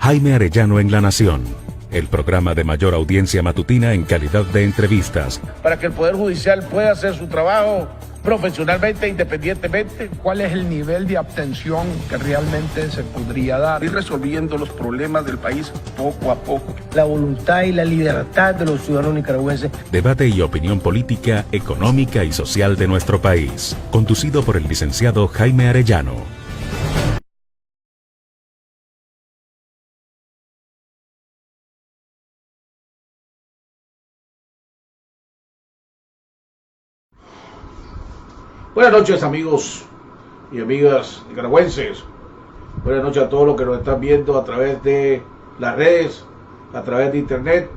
Jaime Arellano en La Nación, el programa de mayor audiencia matutina en calidad de entrevistas. Para que el Poder Judicial pueda hacer su trabajo profesionalmente, independientemente. ¿Cuál es el nivel de abstención que realmente se podría dar? Ir resolviendo los problemas del país poco a poco. La voluntad y la libertad de los ciudadanos nicaragüenses. Debate y opinión política, económica y social de nuestro país. Conducido por el licenciado Jaime Arellano. Buenas noches, amigos y amigas nicaragüenses. Buenas noches a todos los que nos están viendo a través de las redes, a través de internet,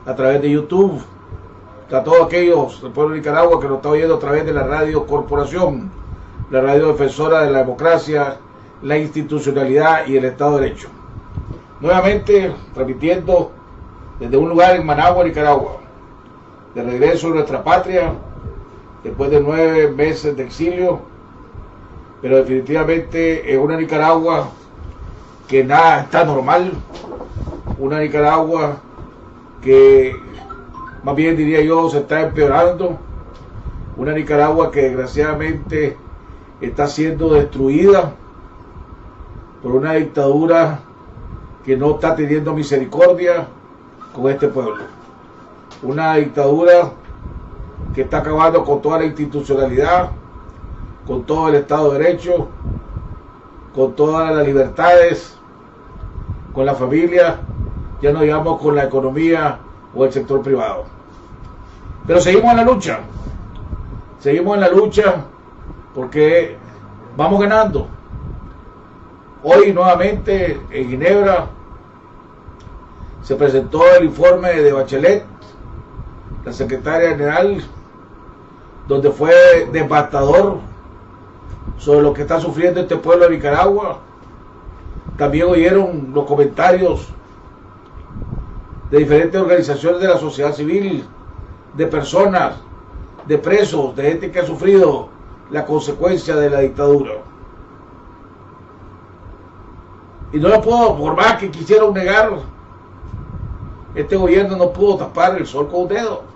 a través de YouTube. A todos aquellos del pueblo de Nicaragua que nos están oyendo a través de la Radio Corporación, la radio defensora de la democracia, la institucionalidad y el Estado de Derecho. Nuevamente transmitiendo desde un lugar en Managua, Nicaragua, de regreso a nuestra patria, después de 9 meses de exilio, pero definitivamente es una Nicaragua que nada está normal, una Nicaragua que más bien diría yo se está empeorando, una Nicaragua que desgraciadamente está siendo destruida por una dictadura que no está teniendo misericordia con este pueblo, una dictadura que está acabando con toda la institucionalidad, con todo el Estado de Derecho, con todas las libertades, con la familia, ya no digamos con la economía o el sector privado. Pero seguimos en la lucha porque vamos ganando. Hoy nuevamente en Ginebra se presentó el informe de Bachelet, la secretaria general, donde fue devastador sobre lo que está sufriendo este pueblo de Nicaragua. También oyeron los comentarios de diferentes organizaciones de la sociedad civil, de personas, de presos, de gente que ha sufrido la consecuencia de la dictadura. Y no lo puedo, por más que quisieron negar, este gobierno no pudo tapar el sol con un dedo,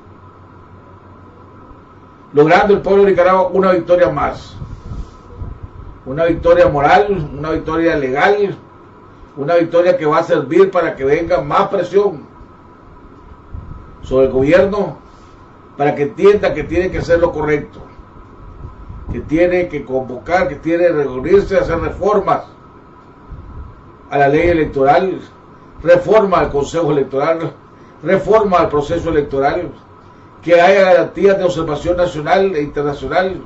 logrando el pueblo de Nicaragua una victoria más, una victoria moral, una victoria legal, una victoria que va a servir para que venga más presión sobre el gobierno, para que entienda que tiene que hacer lo correcto, que tiene que convocar, que tiene que reunirse, hacer reformas a la ley electoral, reforma al Consejo Electoral, reforma al proceso electoral, que haya garantías de observación nacional e internacional,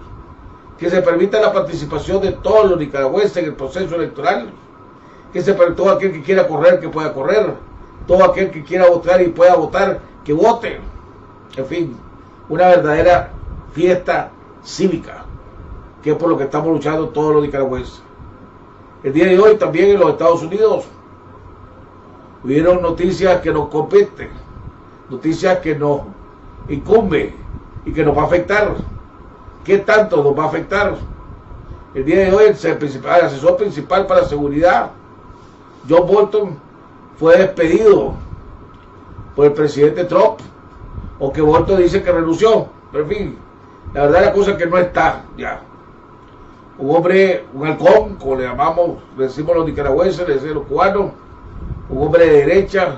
que se permita la participación de todos los nicaragüenses en el proceso electoral, que se permita todo aquel que quiera correr, que pueda correr, todo aquel que quiera votar y pueda votar, que vote. En fin, una verdadera fiesta cívica, que es por lo que estamos luchando todos los nicaragüenses. El día de hoy también en los Estados Unidos hubieron noticias que nos competen, noticias que nos incumbe y que nos va a afectar. ¿Qué tanto nos va a afectar? El día de hoy el asesor principal para la seguridad, John Bolton, fue despedido por el presidente Trump, o que Bolton dice que renunció, pero en fin, la verdad la cosa es que no está ya. Un hombre, un halcón, como le llamamos, le decimos los nicaragüenses, le decimos los cubanos, un hombre de derecha,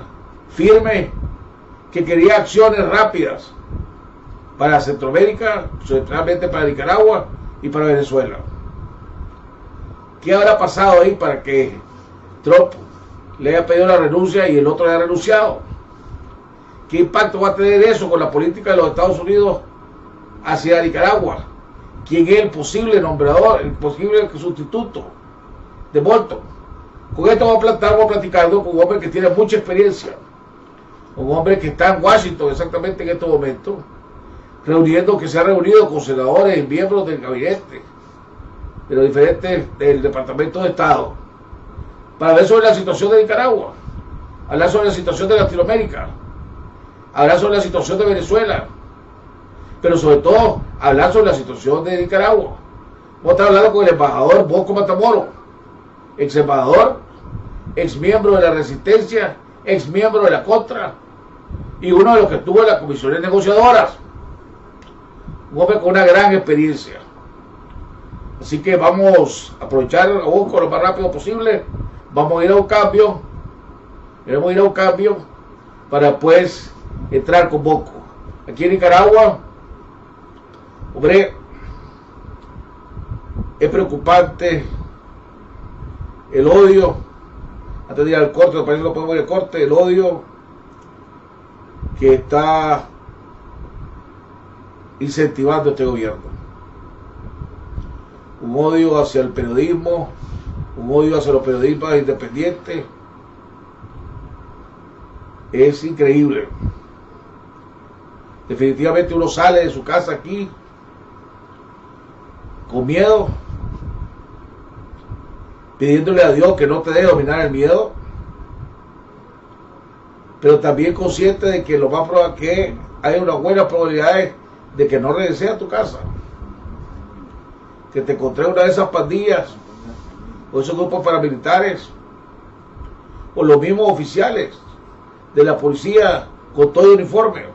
firme, que quería acciones rápidas para Centroamérica, especialmente para Nicaragua y para Venezuela. ¿Qué habrá pasado ahí para que Trump le haya pedido la renuncia y el otro le haya renunciado? ¿Qué impacto va a tener eso con la política de los Estados Unidos hacia Nicaragua? ¿Quién es el posible nombrador, el posible sustituto de Bolton? Con esto vamos a platicando con un hombre que tiene mucha experiencia, un hombre que está en Washington exactamente en este momento, que se ha reunido con senadores y miembros del gabinete de los diferentes del Departamento de Estado, para hablar sobre la situación de Nicaragua, hablar sobre la situación de Latinoamérica, hablar sobre la situación de Venezuela, pero sobre todo hablar sobre la situación de Nicaragua. Vamos a estar hablando con el embajador Bosco Matamoros, ex embajador ex miembro de la Resistencia, ex miembro de la Contra y uno de los que estuvo en las comisiones negociadoras. Un hombre con una gran experiencia. Así que vamos a aprovechar a Bosco lo más rápido posible. Vamos a ir a un cambio. Queremos ir a un cambio para después entrar con Bosco. Aquí en Nicaragua, hombre, es preocupante el odio. Antes de ir al corte, parece que no podemos ir al corte, el odio que está incentivando este gobierno. Un odio hacia el periodismo, un odio hacia los periodistas independientes. Es increíble. Definitivamente uno sale de su casa aquí con miedo, pidiéndole a Dios que no te deje dominar el miedo, pero también consciente de que lo más probable es que hay una buena probabilidad de que no regreses a tu casa, que te encontré una de esas pandillas o esos grupos paramilitares o los mismos oficiales de la policía con todo el uniforme,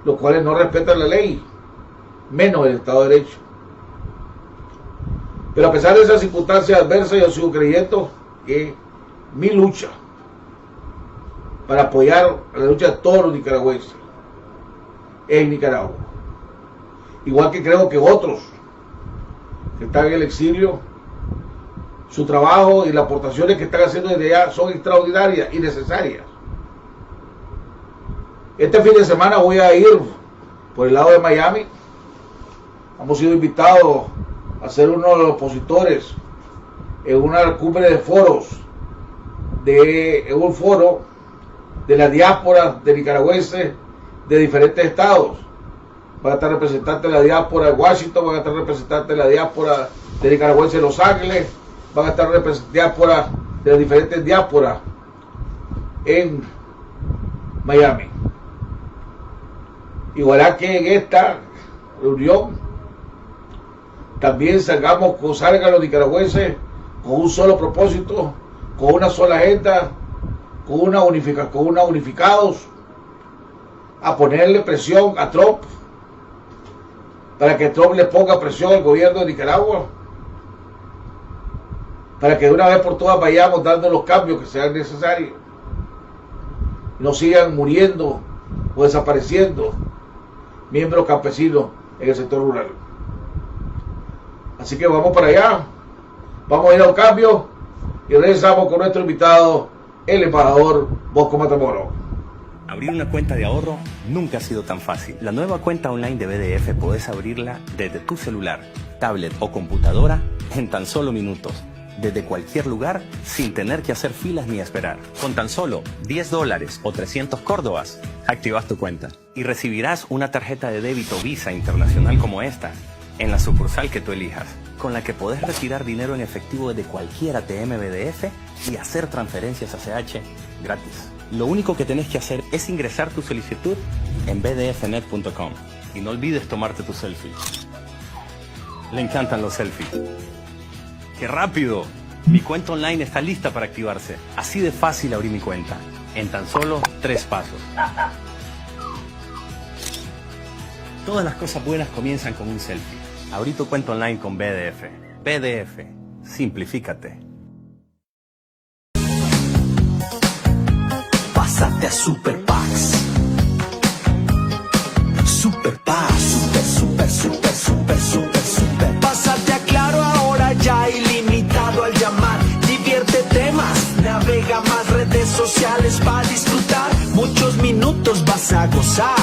los cuales no respetan la ley, menos el Estado de Derecho. Pero a pesar de esas circunstancias adversas, yo sigo creyendo que mi lucha para apoyar la lucha de todos los nicaragüenses en Nicaragua, igual que creo que otros que están en el exilio, su trabajo y las aportaciones que están haciendo desde allá son extraordinarias y necesarias. Este fin de semana voy a ir por el lado de Miami. Hemos sido invitados a ser uno de los opositores en una cumbre de foros, en un foro de la diáspora de nicaragüenses de diferentes estados. Van a estar representantes de la diáspora de Washington, van a estar representantes de la diáspora de nicaragüenses de Los Ángeles, van a estar diáspora de las diferentes diásporas en Miami. Igual que en esta reunión también salgan los nicaragüenses con un solo propósito, con una sola agenda, con una unificados, a ponerle presión a Trump, para que Trump le ponga presión al gobierno de Nicaragua, para que de una vez por todas vayamos dando los cambios que sean necesarios, no sigan muriendo o desapareciendo miembros campesinos en el sector rural. Así que vamos para allá, vamos a ir a un cambio y regresamos con nuestro invitado, el embajador Bosco Matamoros. Abrir una cuenta de ahorro nunca ha sido tan fácil. La nueva cuenta online de BDF podés abrirla desde tu celular, tablet o computadora en tan solo minutos, desde cualquier lugar, sin tener que hacer filas ni esperar. Con tan solo $10 o 300 córdobas, activas tu cuenta y recibirás una tarjeta de débito Visa Internacional como esta, en la sucursal que tú elijas, con la que podés retirar dinero en efectivo desde cualquier ATM BDF y hacer transferencias ACH gratis. Lo único que tenés que hacer es ingresar tu solicitud en bdfnet.com y no olvides tomarte tu selfie. Le encantan los selfies. ¡Qué rápido! Mi cuenta online está lista para activarse. Así de fácil abrí mi cuenta, en tan solo 3 pasos. Todas las cosas buenas comienzan con un selfie. Abrí tu cuenta online con BDF. BDF, simplifícate. Pásate a Super Packs. Super Packs, super. Pásate a Claro ahora ya ilimitado al llamar. Diviértete más, navega más redes sociales para disfrutar. Muchos minutos vas a gozar.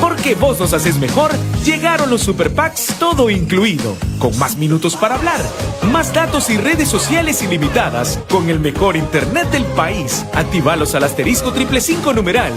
Porque vos nos haces mejor, llegaron los Super Packs todo incluido, con más minutos para hablar, más datos y redes sociales ilimitadas, con el mejor internet del país. Actívalos al *555 numeral.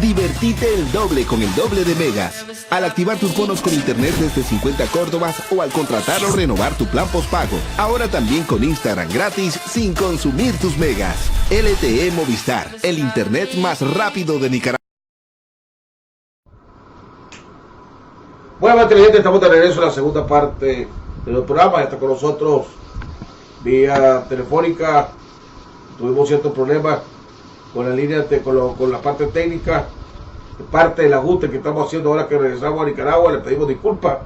Divertite el doble con el doble de megas. Al activar tus bonos con internet desde 50 Córdobas o al contratar o renovar tu plan postpago. Ahora también con Instagram gratis sin consumir tus megas. LTE Movistar, el internet más rápido de Nicaragua. Bueno, inteligente, estamos de regreso en la segunda parte del programa. Está con nosotros vía telefónica. Tuvimos ciertos problemas con la línea, con la parte técnica, parte del ajuste que estamos haciendo ahora que regresamos a Nicaragua. Le pedimos disculpas,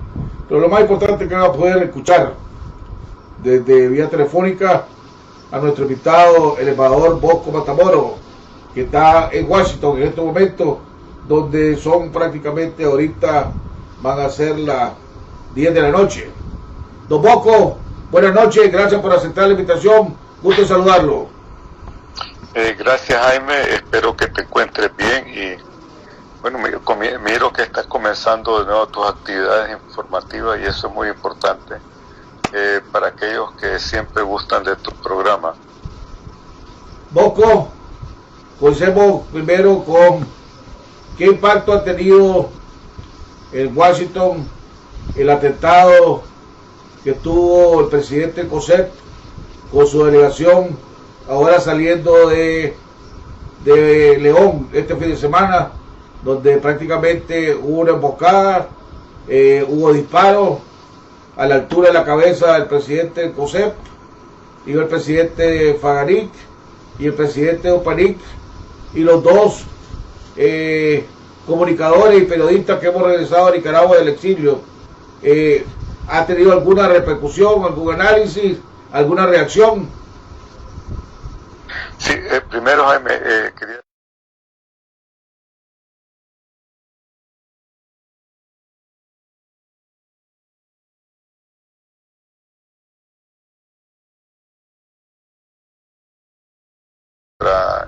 pero lo más importante es que vamos a poder escuchar desde vía telefónica a nuestro invitado, el embajador Bosco Matamoros, que está en Washington en este momento, donde son prácticamente ahorita van a ser las 10 de la noche. Don Bosco, buenas noches, gracias por aceptar la invitación, gusto en saludarlo. Gracias, Jaime, espero que te encuentres bien y bueno, miro que estás comenzando de nuevo tus actividades informativas y eso es muy importante para aquellos que siempre gustan de tu programa. Bosco, comencemos primero con qué impacto ha tenido en Washington el atentado que tuvo el presidente COSEP con su delegación ahora saliendo de León este fin de semana, donde prácticamente hubo una emboscada, hubo disparos a la altura de la cabeza del presidente COSEP, y el presidente Faganic y el presidente Opanic, y los dos comunicadores y periodistas que hemos regresado a Nicaragua del exilio. ¿Ha tenido alguna repercusión, algún análisis, alguna reacción? Sí, primero, Jaime, quería...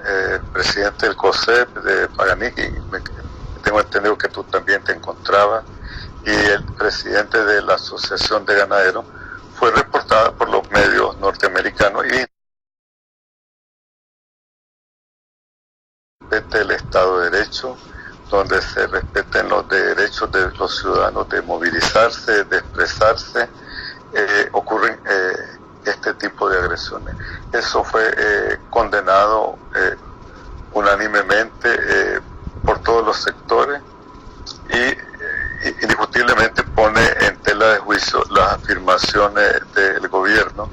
el presidente del COSEP de Faganic, y tengo entendido que tú también te encontrabas, y el presidente de la Asociación de Ganaderos, fue reportada por los medios norteamericanos y respete el Estado de Derecho, donde se respeten los derechos de los ciudadanos de movilizarse, de expresarse, ocurren este tipo de agresiones. Eso fue condenado unánimemente por todos los sectores y indiscutiblemente pone en tela de juicio las afirmaciones del gobierno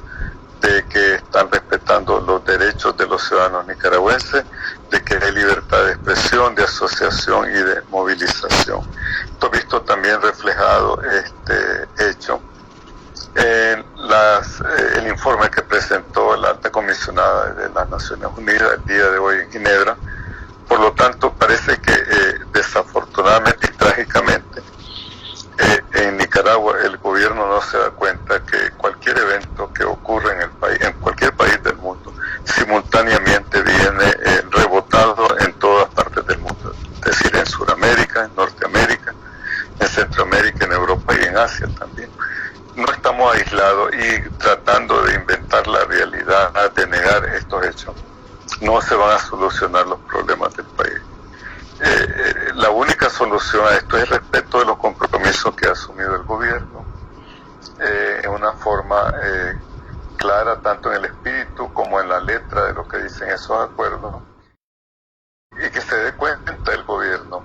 de que están respetando los derechos de los ciudadanos nicaragüenses, de que hay libertad de expresión, de asociación y de movilización. Esto visto también reflejado este hecho en el informe que presentó la alta comisionada de las Naciones Unidas el día de hoy en Ginebra. Por lo tanto, parece que desafortunadamente y trágicamente en Nicaragua el gobierno no se da cuenta que cualquier evento que ocurre en el país, en cualquier país del mundo, simultáneamente viene rebotado en todas partes del mundo, es decir, en Sudamérica, en Norteamérica, en Centroamérica, en Europa y en Asia también. No estamos aislados y tratando de inventar la realidad, de negar estos hechos, no se van a solucionar los problemas del país. La única solución a esto es el respeto de los compromisos que ha asumido el gobierno en una forma clara, tanto en el espíritu como en la letra de lo que dicen esos acuerdos, y que se dé cuenta el gobierno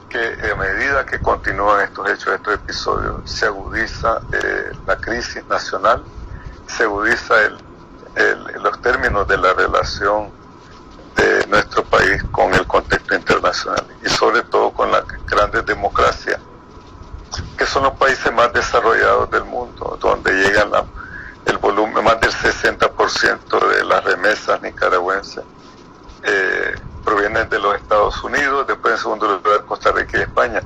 que a medida que continúan estos hechos, estos episodios, se agudiza la crisis nacional, se agudiza los términos de la relación de nuestro país con el contexto internacional y sobre todo con las grandes democracias, que son los países más desarrollados del mundo, donde llegan el volumen, más del 60% de las remesas nicaragüenses provienen de los Estados Unidos, después en segundo lugar Costa Rica y España.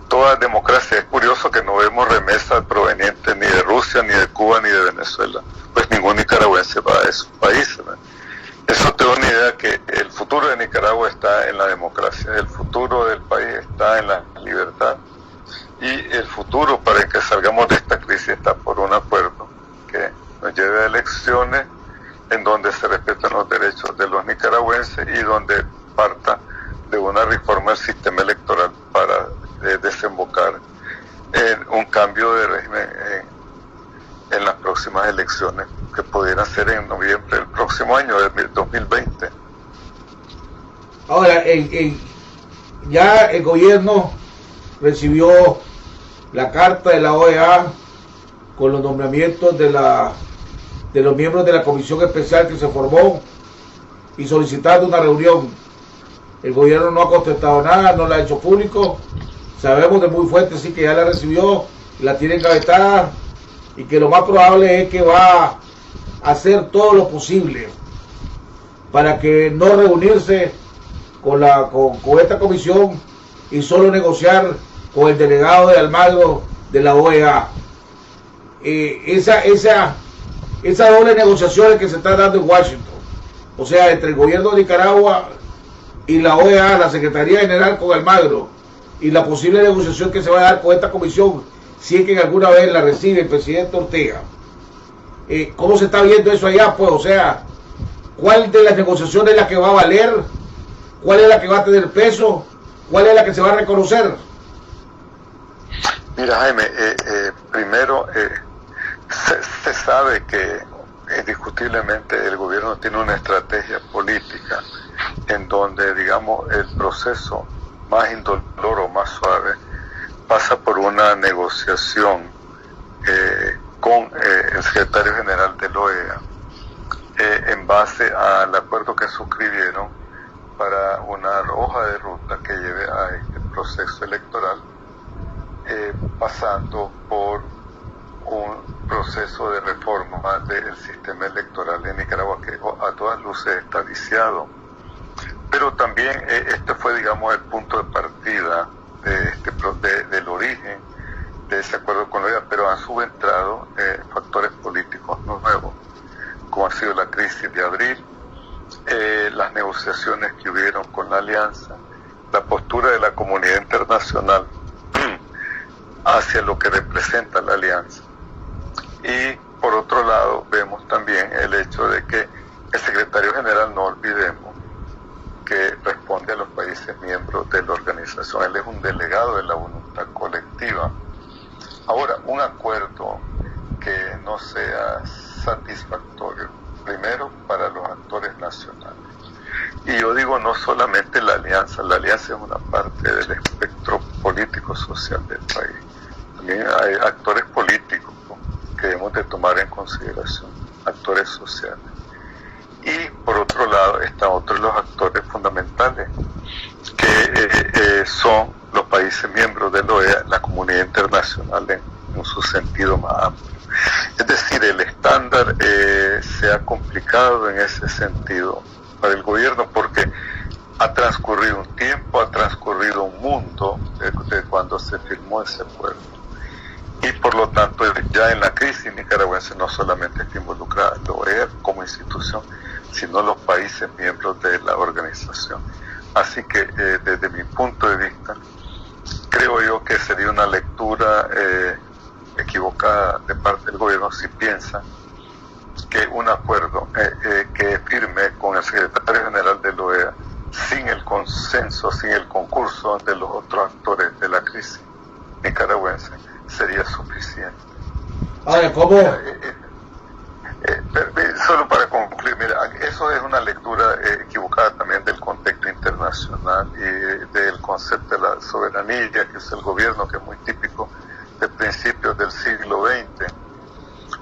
Todas democracias. Es curioso que no vemos remesas provenientes ni de Rusia, ni de Cuba, ni de Venezuela, pues ningún nicaragüense va a esos países, ¿no? Eso te da una idea que el futuro de Nicaragua está en la democracia, el futuro del país está en la libertad, y el futuro para que salgamos de esta crisis está por un acuerdo que nos lleve a elecciones en donde se respetan los derechos de los nicaragüenses y donde parta de una reforma del sistema electoral para desembocar en un cambio de régimen en las próximas elecciones que pudieran ser en noviembre del próximo año, del 2020. Ahora, ya el gobierno recibió la carta de la OEA con los nombramientos de los miembros de la comisión especial que se formó y solicitando una reunión. El gobierno no ha contestado nada, no la ha hecho público. Sabemos de muy fuerte sí que ya la recibió, la tiene engavetada y que lo más probable es que va a hacer todo lo posible para que no reunirse con esta comisión y solo negociar con el delegado de Almagro de la OEA. Esa doble negociación que se está dando en Washington, o sea, entre el gobierno de Nicaragua y la OEA, la Secretaría General con Almagro, y la posible negociación que se va a dar con esta comisión, si es que alguna vez la recibe el presidente Ortega. ¿Cómo se está viendo eso allá? Pues, o sea, ¿cuál de las negociaciones es la que va a valer? ¿Cuál es la que va a tener peso? ¿Cuál es la que se va a reconocer? Mira, Jaime, primero, se sabe que indiscutiblemente el gobierno tiene una estrategia política en donde, digamos, el proceso más indoloro, más suave, pasa por una negociación con el secretario general de la OEA en base al acuerdo que suscribieron para una hoja de ruta que lleve a este proceso electoral, pasando por un proceso de reforma del sistema electoral en Nicaragua que a todas luces está viciado. Pero también este fue, digamos, el punto de partida del origen de ese acuerdo con la OEA, pero han subentrado factores políticos nuevos, como ha sido la crisis de abril, las negociaciones que hubieron con la alianza, la postura de la comunidad internacional hacia lo que representa la alianza. Y por otro lado vemos también el hecho de que el secretario general, no olvidemos, que responde a los países miembros de la organización. Él es un delegado de la voluntad colectiva. Ahora, un acuerdo que no sea satisfactorio, primero para los actores nacionales. Y yo digo no solamente la alianza es una parte del espectro político-social del país. También hay actores políticos que debemos de tomar en consideración, actores sociales. Y por otro lado están otros los actores fundamentales, que son los países miembros de la OEA, la comunidad internacional en su sentido más amplio. Es decir, el estándar se ha complicado en ese sentido para el gobierno porque ha transcurrido un tiempo, ha transcurrido un mundo de cuando se firmó ese acuerdo. Y por lo tanto ya en la crisis nicaragüense no solamente está involucrada la OEA como institución, sino los países miembros de la organización. Así que desde mi punto de vista, creo yo que sería una lectura equivocada de parte del gobierno si piensa que un acuerdo que firme con el secretario general de la OEA sin el consenso, sin el concurso de los otros actores de la crisis nicaragüense sería suficiente. Ahora, ¿cómo? Solo para concluir, mira, eso es una lectura equivocada también del contexto internacional y del concepto de la soberanía que es el gobierno, que es muy típico de principios del siglo XX,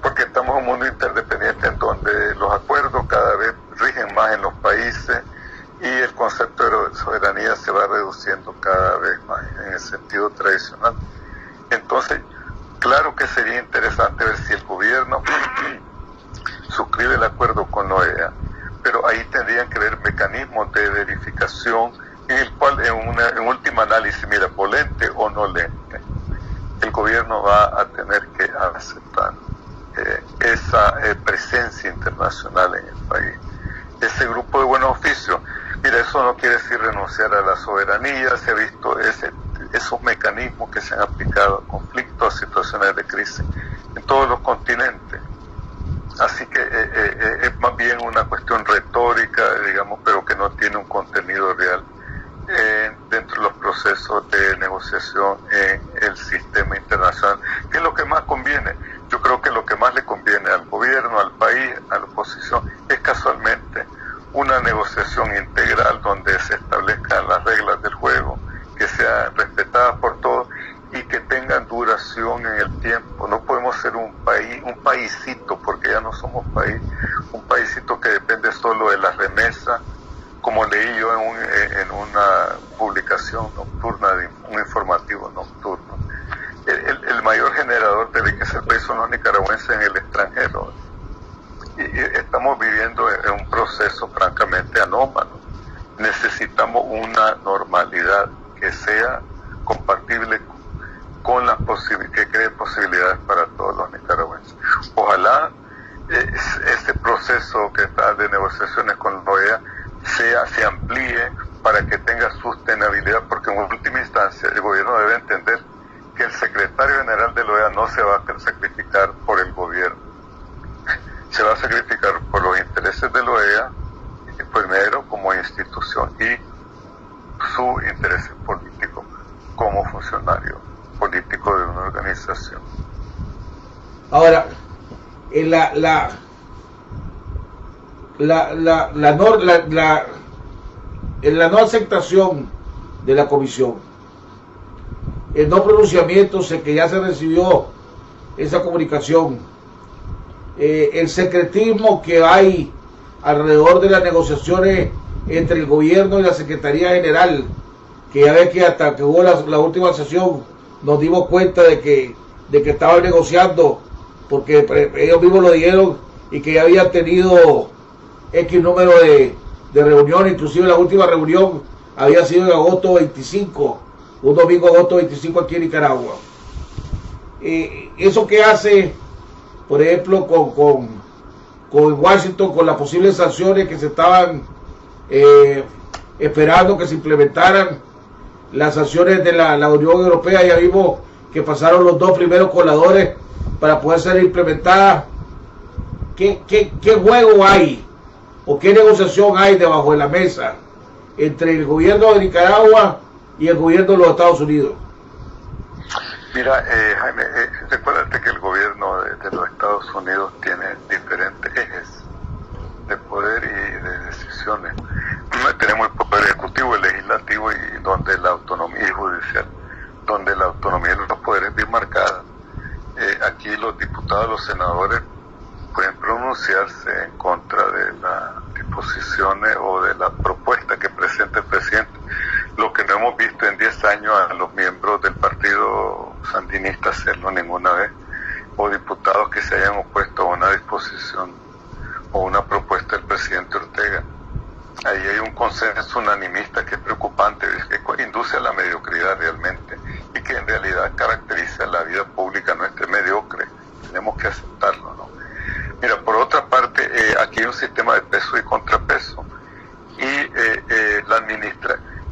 porque estamos en un mundo interdependiente en donde los acuerdos cada vez rigen más en los países y el concepto de soberanía se va reduciendo cada vez más en el sentido tradicional. Entonces, claro que sería interesante ver si el gobierno suscribe el acuerdo con la OEA, pero ahí tendrían que haber mecanismos de verificación en el cual en última análisis, mira, volente o no lente, el gobierno va a tener que aceptar esa presencia internacional en el país, ese grupo de buenos oficios. Mira, eso no quiere decir renunciar a la soberanía, se ha visto esos mecanismos que se han aplicado a conflictos, a situaciones de crisis en todos los continentes. Así que es más bien una cuestión retórica, digamos, pero que no tiene un contenido real dentro de los procesos de negociación en el sistema internacional. ¿Qué es lo que más conviene? Yo creo que lo que más le conviene al gobierno, al país, a la oposición, es casualmente una negociación integral donde se establezcan las reglas del juego, que sean respetadas por todos y que tengan duración en el tiempo. No podemos ser un paísito, porque ya no somos país, un paísito que depende solo de las remesas, como leí yo en una publicación nocturna, un informativo nocturno. El mayor generador de riqueza del país son los nicaragüenses en el extranjero. Y estamos viviendo en un proceso francamente anómalo. Necesitamos una normalidad que sea compatible con las que cree posibilidades para todos los nicaragüenses. Ojalá este proceso que está de negociaciones con la OEA se amplíe para que tenga sostenibilidad, porque en última instancia el gobierno debe entender que el secretario general de la OEA no se va a sacrificar por el gobierno, se va a sacrificar por los intereses de la OEA, primero como institución, y su interés político como funcionario político de una organización. Ahora, en la no aceptación de la comisión, el no pronunciamiento, sé que ya se recibió esa comunicación, el secretismo que hay alrededor de las negociaciones entre el gobierno y la Secretaría General, que ya ve que hasta que hubo la última sesión nos dimos cuenta de que estaban negociando, porque ellos mismos lo dijeron, y que ya habían tenido X número de reuniones. Inclusive la última reunión había sido en agosto 25, un domingo agosto 25 aquí en Nicaragua. Eso que hace, por ejemplo, con Washington, con las posibles sanciones que se estaban esperando que se implementaran, las sanciones de la Unión Europea, ya vimos que pasaron los 2 primeros coladores para poder ser implementadas. ¿Qué juego hay o qué negociación hay debajo de la mesa entre el gobierno de Nicaragua y el gobierno de los Estados Unidos? Mira, Jaime, recuérdate que el gobierno de los Estados Unidos tiene diferentes ejes de poder y de decisiones. Tenemos el poder ejecutivo, el legislativo y donde la autonomía judicial, donde la autonomía de los poderes es bien marcada. Aquí los diputados, los senadores pueden pronunciarse en contra de las disposiciones o de la propuesta que presenta el presidente. Lo que no hemos visto en 10 años a los miembros del partido sandinista hacerlo ninguna vez, o diputados que se hayan opuesto a una disposición o una propuesta del presidente Ortega. Ahí hay un consenso unanimista que es preocupante, que induce a la mediocridad realmente, y que en realidad caracteriza la vida pública nuestra, mediocre. Tenemos que aceptarlo, ¿no? Mira, por otra parte, aquí hay un sistema de peso y contrapeso, y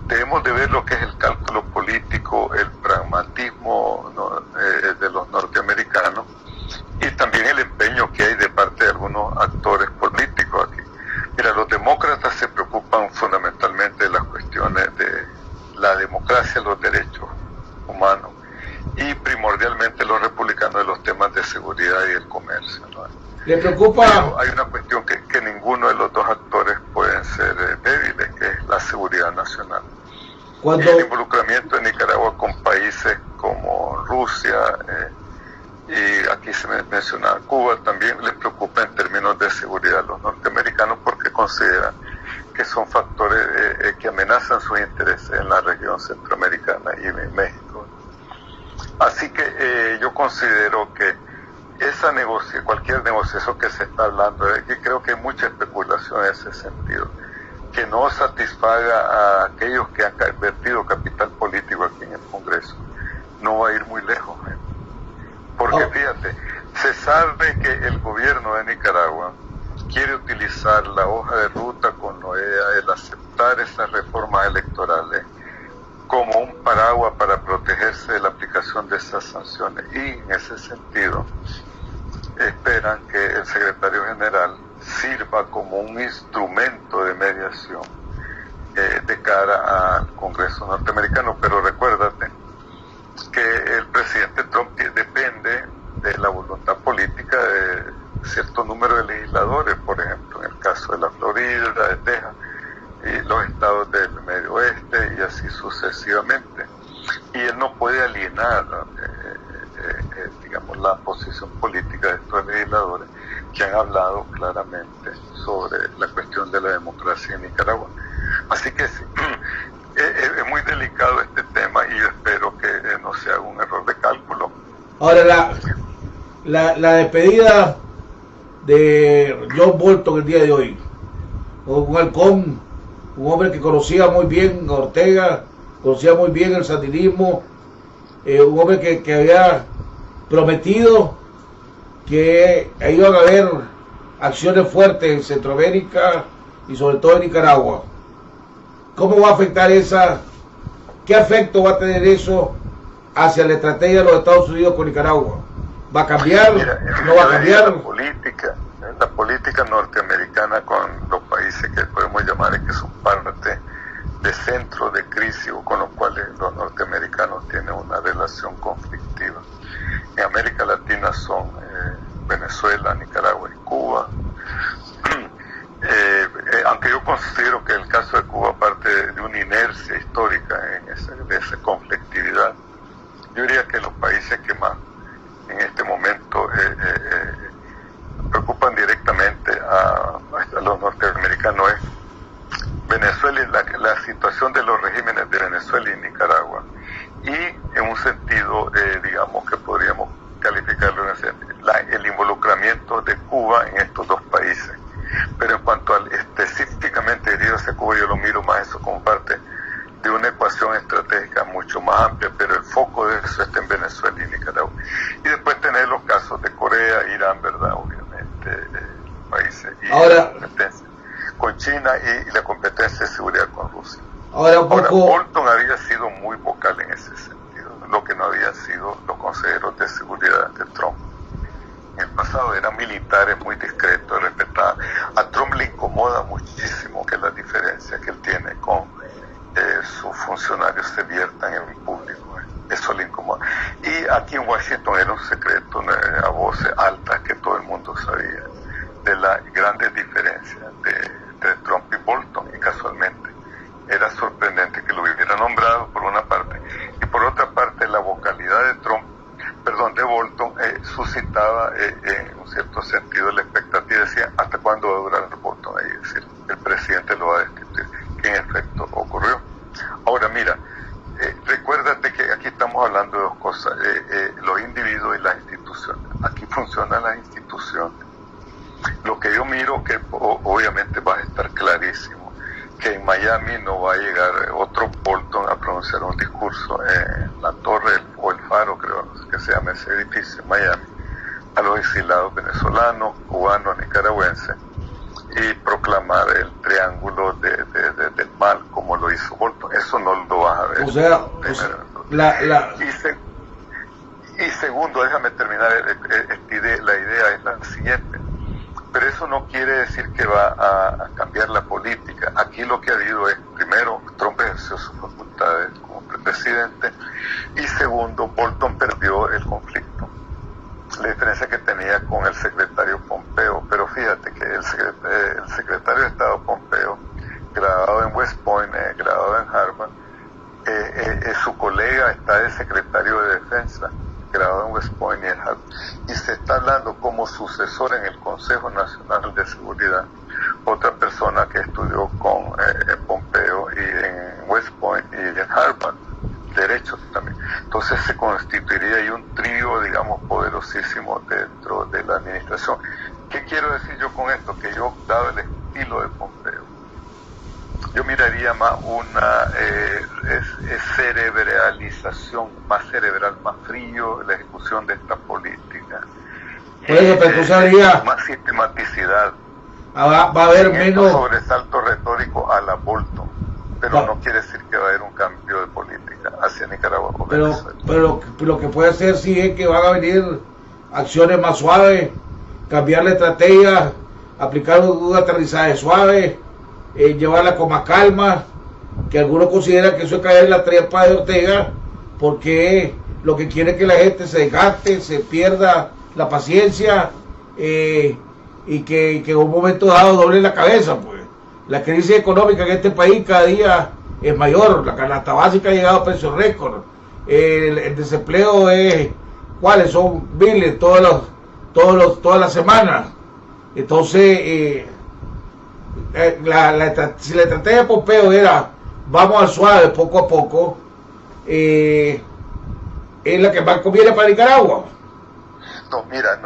debemos de ver lo que es el cálculo político, el pragmatismo, ¿no?, de los norteamericanos, y también el empeño que hay de parte de algunos actores políticos aquí. Mira, los demócratas se preocupan fundamentalmente de las cuestiones de la democracia, los derechos humanos, y primordialmente los republicanos de los temas de seguridad y el comercio, ¿no? ¿Le preocupa? Pero hay una cuestión que ninguno de los dos actores pueden ser débiles, que es la seguridad nacional. Cuando... El involucramiento de Nicaragua con países como Rusia, y aquí se menciona Cuba, también les preocupa en términos de seguridad a los norteamericanos, porque consideran que son factores que amenazan sus intereses en la región centroamericana y en México. Así que yo considero que cualquier negociación que se está hablando, que creo que hay mucha especulación en ese sentido, que no satisfaga a aquellos que han invertido capital político aquí en el Congreso, no va a ir muy lejos, porque fíjate, se sabe que el gobierno de Nicaragua quiere utilizar la hoja de ruta con la OEA, el aceptar esas reformas electorales como un paraguas para protegerse de la aplicación de esas sanciones, y en ese sentido espera esperan que el secretario general sirva como un instrumento de mediación de cara al Congreso norteamericano. Pero recuérdate que el presidente Trump depende de la voluntad política de cierto número de legisladores, por ejemplo, en el caso de la Florida, de Texas, y los estados del medio oeste, y así sucesivamente. Y él no puede alienar, digamos, la posición política de estos legisladores que han hablado claramente sobre la cuestión de la democracia en Nicaragua. Así que sí, es muy delicado este tema y yo espero que no sea un error de cálculo. Ahora, la despedida de John Bolton el día de hoy, un halcón, un hombre que conocía muy bien a Ortega, conocía muy bien el sandinismo, un hombre que había prometido que iban a haber acciones fuertes en Centroamérica y sobre todo en Nicaragua. ¿Cómo va a afectar qué efecto va a tener eso hacia la estrategia de los Estados Unidos con Nicaragua? ¿Va a cambiar? Mira, ¿No va a cambiar? La política norteamericana con los países que podemos llamar que son parte de centro de crisis o con los cuales los norteamericanos tienen una relación conflictiva. En América Latina son Venezuela, Nicaragua y Cuba. Aunque yo considero que el caso de Cuba parte de una inercia histórica de esa conflictividad, yo diría que los países que más en este momento preocupan directamente a los norteamericanos es Venezuela y la situación de los regímenes de Venezuela y Nicaragua, y en un sentido digamos que podríamos calificarlo el involucramiento de Cuba en estos dos países. Pero en cuanto al específicamente dirigido hacia Cuba, yo lo miro más eso como parte de una ecuación estratégica mucho más amplia, pero el foco de eso está en Venezuela y Nicaragua. Y después tener los casos de Corea, Irán, ¿verdad? Obviamente, países. Y ahora, la competencia con China y la competencia de seguridad con Rusia. Ahora, Bolton había sido muy vocal en ese sentido, lo que no habían sido los consejeros de seguridad de Trump. En el pasado eran militares muy discretos, respetados. A Trump le incomoda muchísimo que las diferencias que él tiene con sus funcionarios se viertan en público. Eso le incomoda. Y aquí en Washington era un secreto a voces altas que todo el mundo sabía de las grandes diferencias de Trump y Bolton, y casualmente era sorprendente que lo hubiera nombrado por una parte, y por otra parte la vocalidad de Bolton suscitaba en un cierto sentido la expectativa. Decía, ¿hasta cuándo va a durar Bolton ahí? Es decir, el presidente lo va a destituir, que en efecto ocurrió. Ahora mira, recuérdate que aquí estamos hablando de dos cosas, los individuos y las instituciones. Aquí funcionan las instituciones. Lo que yo miro, que obviamente va a estar clarísimo, que en Miami no va a llegar otro Bolton a pronunciar un discurso en la torre o el faro, creo que se llama ese edificio en Miami, a los exiliados venezolanos, cubanos, nicaragüenses, y proclamar el triángulo del mal como lo hizo Bolton. Eso no lo vas a ver. O sea y segundo, déjame terminar la idea es la siguiente. Pero eso no quiere decir que va a cambiar la política. Aquí lo que ha habido es, primero, Trump ejerció sus facultades como presidente, y segundo, Bolton perdió el conflicto. La diferencia que tenía con el secretario Pompeo. Pero fíjate que el secretario de Estado Pompeo, graduado en West Point, graduado en Harvard, su colega está de secretario de Defensa, graduado en West Point y en Harvard, y se está hablando como sucesor en el Consejo Nacional de Seguridad otra persona que estudió con Pompeo y en West Point y en Harvard, Derecho también. Entonces se constituiría ahí un trío, digamos, poderosísimo dentro de la administración. ¿Qué quiero decir yo con esto? Que yo, dado el estilo de Pompeo, yo miraría más una cerebralización, más cerebral, más frío, la ejecución de esta política. Por eso, pero tú sabrías, más sistematicidad. va a haber menos sobresalto retórico a la Bolton, pero no quiere decir que va a haber un cambio de política hacia Nicaragua o Venezuela. Pero lo que puede ser sí es que van a venir acciones más suaves, cambiar la estrategia, aplicar un aterrizaje suave, llevarla con más calma, que algunos consideran que eso es caer en la trampa de Ortega, porque lo que quiere es que la gente se desgaste, se pierda la paciencia, y que en un momento dado doble la cabeza. Pues la crisis económica en este país cada día es mayor, la canasta básica ha llegado a precios récord, el desempleo es, ¿cuáles son? Miles todas las semanas. Entonces, si la estrategia de Pompeo era vamos al suave poco a poco, es la que más conviene para Nicaragua. No, mira,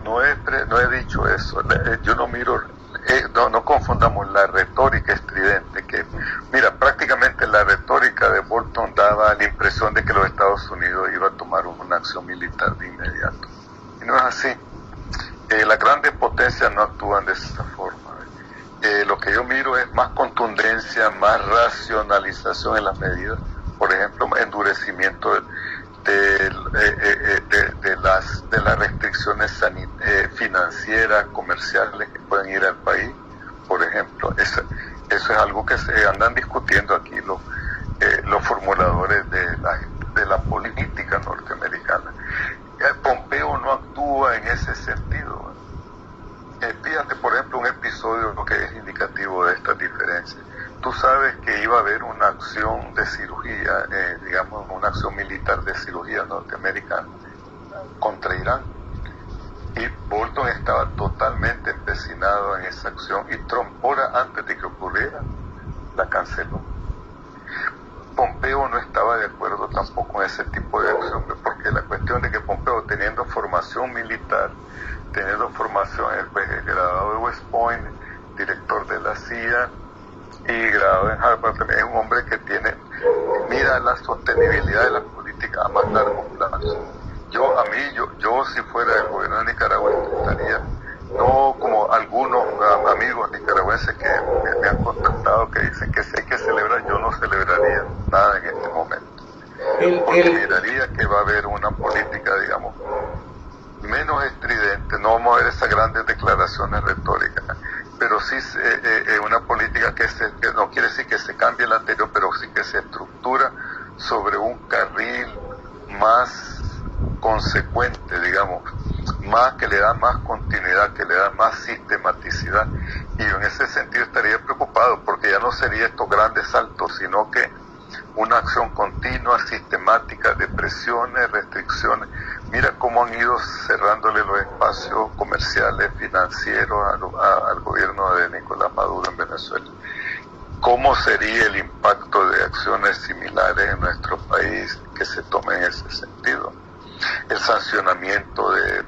no he dicho eso. Yo no miro, no confundamos la retórica estridente, que, mira, prácticamente la retórica de Bolton daba la impresión de que los Estados Unidos iba a tomar una acción militar de inmediato. Y no es así. Las grandes potencias no actúan de esa forma. Lo que yo miro es más contundencia, más racionalización en las medidas. Por ejemplo, endurecimiento de las restricciones financieras, comerciales que pueden ir al país, por ejemplo. Eso es algo que se andan discutiendo aquí los formuladores de la política norteamericana. Pompeo no actúa en ese sentido. Fíjate, por ejemplo, un episodio que es indicativo de esta diferencia. Tú sabes que iba a haber una acción de cirugía, digamos, una acción militar de cirugía norteamericana contra Irán. Y Bolton estaba totalmente empecinado en esa acción y Trump, horas antes de que ocurriera, la canceló. Pompeo no estaba de acuerdo tampoco en ese tipo de acción, porque la cuestión de que Pompeo, teniendo formación militar, teniendo formación, graduado de West Point, director de la CIA y graduado en Harvard, también es un hombre que mira la sostenibilidad de la política a más largo plazo. Yo si fuera el gobierno de Nicaragua estaría, no como algunos amigos nicaragüenses que me han contactado que dicen que si hay que celebrar, yo no celebraría nada en este momento. Porque miraría que va a haber una política, digamos, menos estridente, no vamos a ver esas grandes declaraciones retóricas, pero sí una política que no quiere decir que se cambie la anterior, pero sí que se estructura sobre un carril más consecuente, digamos, más que le da más continuidad, que le da más sistematicidad. Y en ese sentido estaría preocupado, porque ya no sería estos grandes saltos, sino que una acción continua, sistemática de presiones, restricciones. Mira cómo han ido cerrándole los espacios comerciales, financieros al gobierno de Nicolás Maduro en Venezuela. ¿Cómo sería el impacto de acciones similares en nuestro país que se tomen en ese sentido? El sancionamiento de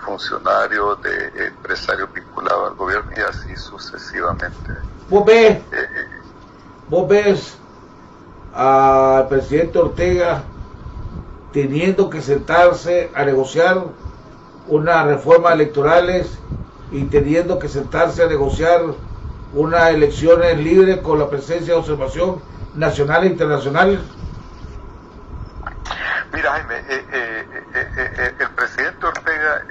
funcionarios, de empresarios vinculados al gobierno y así sucesivamente. ¿Vos ves al presidente Ortega teniendo que sentarse a negociar unas reformas electorales y teniendo que sentarse a negociar unas elecciones libres con la presencia de observación nacional e internacional? Mira, Jaime, el presidente Ortega,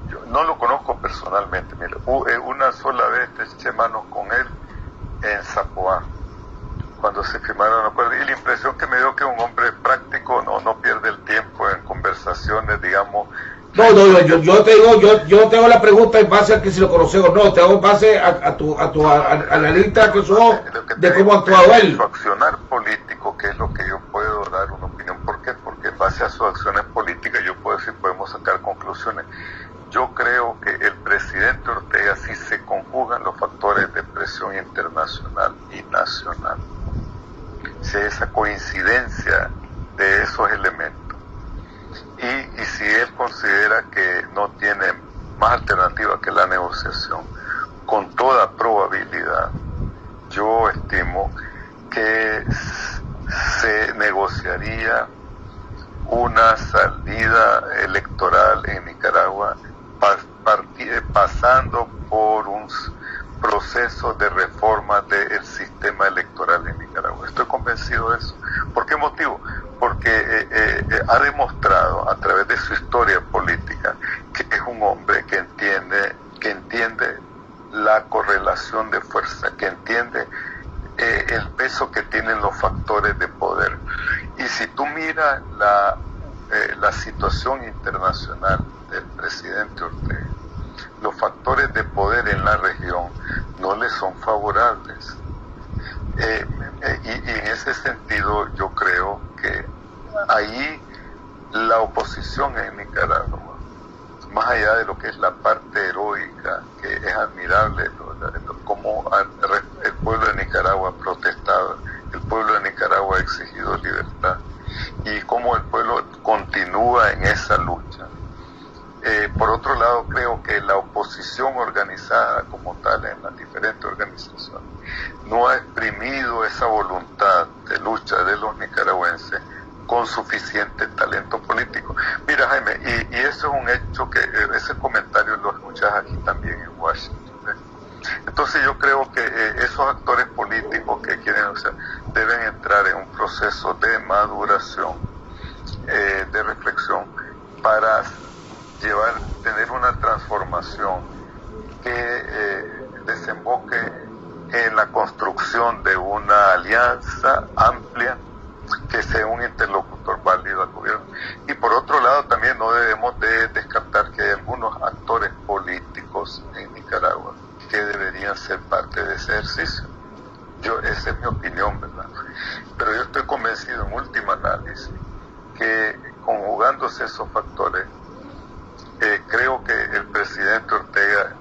yo no lo conozco personalmente. Mira, una sola vez eché manos con él en Zapoán, cuando se firmaron acuerdos, y la impresión que me dio que un hombre práctico no pierde el tiempo en conversaciones, digamos. Yo te hago la pregunta en base a que si lo conoces o no, te hago en base a tu analista que sos de cómo ha actuado él. Su accionar político, que es lo que yo puedo dar una opinión. ¿Por qué? Porque en base a sus acciones políticas yo puedo decir, podemos sacar conclusiones. Yo creo que el presidente Ortega, si se conjugan los factores de presión internacional y nacional, si hay esa coincidencia de esos elementos, y si él considera que no tiene más alternativa que la negociación, con toda probabilidad, yo estimo que se negociaría una salida electoral en Nicaragua pasando por un proceso de reforma del sistema electoral en Nicaragua. Estoy convencido de eso. ¿Por qué motivo? Porque ha demostrado a través de su historia política que es un hombre que peso que tienen los factores de poder. Y si tú miras la situación internacional del presidente Ortega, los factores de poder en la región no le son favorables. Y en ese sentido yo creo que ahí la oposición en Nicaragua, más allá de lo que es la parte heroica, que es admirable, cómo el pueblo de Nicaragua ha protestado, el pueblo de Nicaragua ha exigido libertad, y cómo el pueblo continúa en esa lucha. Por otro lado, creo que la oposición organizada como tal en las diferentes organizaciones no ha exprimido esa voluntad de lucha de los nicaragüenses con suficiente talento político. Mira, Jaime, y eso es un hecho que ese comentario lo escuchas aquí también en Washington, ¿eh? Entonces yo creo que esos actores políticos que quieren, o sea, deben entrar en un proceso de maduración, de reflexión, para tener una transformación que desemboque en la construcción de una alianza amplia que sea un interlocutor válido al gobierno. Y por otro lado también no debemos de descartar que hay algunos actores políticos en Nicaragua que deberían ser parte de ese ejercicio. Esa es mi opinión, ¿verdad? Pero yo estoy convencido en última análisis que conjugándose esos factores, creo que el presidente Ortega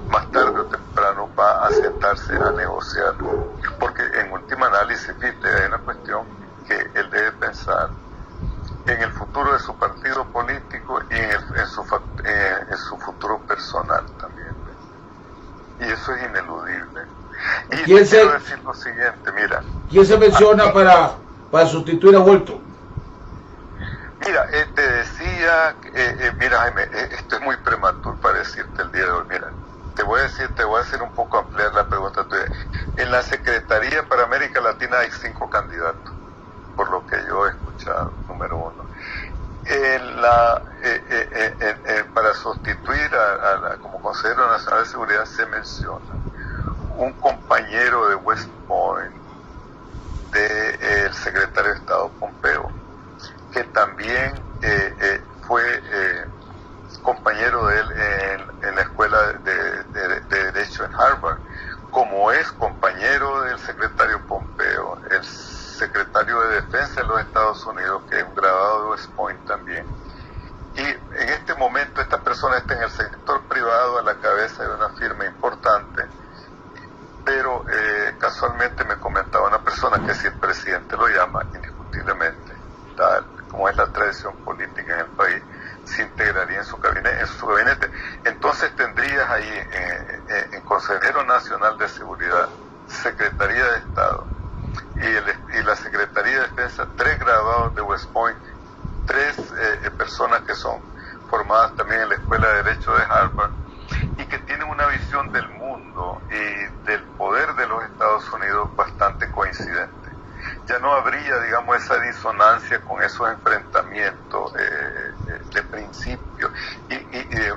más tarde o temprano va a sentarse a negociar, porque en última análisis, fíjate, hay una cuestión que él debe pensar en el futuro de su partido político y en su futuro personal también, y eso es ineludible. Y quiero decir lo siguiente, mira, ¿quién se menciona para sustituir a Bolton? Mira, te decía, mira, Jaime, esto es muy prematuro para decirte el día de hoy. Mira, te voy a hacer un poco ampliar la pregunta tuya. En la Secretaría para América Latina hay 5 candidatos, por lo que yo he escuchado, número 1. Para sustituir como consejero nacional de seguridad se menciona un compañero de West Point del secretario de Estado Pompeo, que también fue compañero de él en la escuela de Derecho en Harvard, como es compañero del secretario Pompeo, el secretario de Defensa de los Estados Unidos, que es un graduado de West Point también. Y en este momento esta persona está en el sector privado a la cabeza de una firma importante, pero casualmente me comentaba una persona que si el presidente lo llama, indiscutiblemente, tal como es la tradición política en el país, se integraría en su gabinete. Entonces tendrías ahí en Consejero Nacional de Seguridad, Secretaría de Estado y la Secretaría de Defensa, 3 graduados de West Point, 3 personas que son formadas también en la Escuela de Derecho de Harvard y que tienen una visión del mundo y del poder de los Estados Unidos bastante coincidente. Ya no habría, digamos, esa disonancia con esos enfrentamientos de principio. Y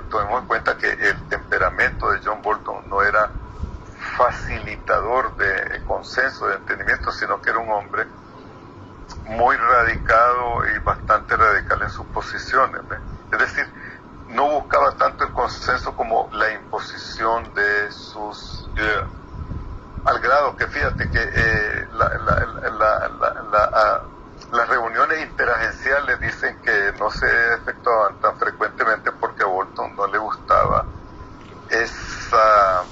tomemos en cuenta que el temperamento de John Bolton no era facilitador de consenso, de entendimiento, sino que era un hombre muy radicado y bastante radical en sus posiciones, ¿ves? Es decir, no buscaba tanto el consenso como la imposición de sus... al grado que fíjate que las reuniones interagenciales dicen que no se efectuaban tan frecuentemente porque a Bolton no le gustaba esa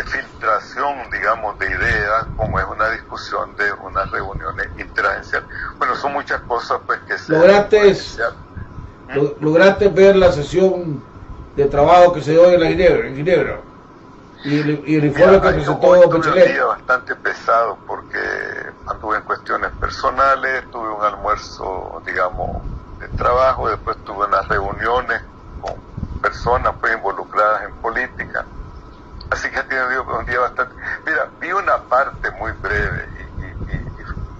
filtración, digamos, de ideas, como es una discusión de unas reuniones interagenciales. Bueno, son muchas cosas pues que se... ¿Lograste ver la sesión de trabajo que se dio en Ginebra? Y el informe que presentó Bachelet. Un día bastante pesado porque anduve en cuestiones personales, tuve un almuerzo, digamos, de trabajo, después tuve unas reuniones con personas pues involucradas en política. Así que ha tenido un día bastante... Mira, vi una parte muy breve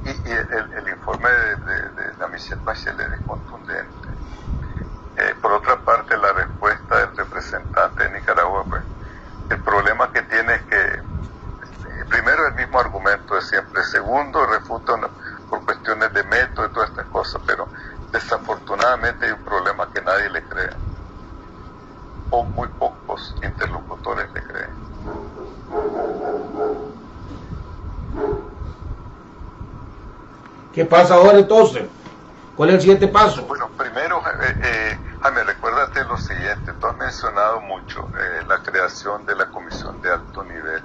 y el informe de la Michelle Bachelet es contundente. Por otra parte, la respuesta del representante de Nicaragua, pues, el problema que tiene es que segundo refuta por cuestiones de método y todas estas cosas, pero desafortunadamente hay un problema que nadie le cree, o muy pocos interlocutores le creen. ¿Qué pasa ahora entonces? ¿Cuál es el siguiente paso? Bueno, primero, Jaime, recuérdate lo siguiente. Tú has mencionado mucho la creación de la Comisión de Alto Nivel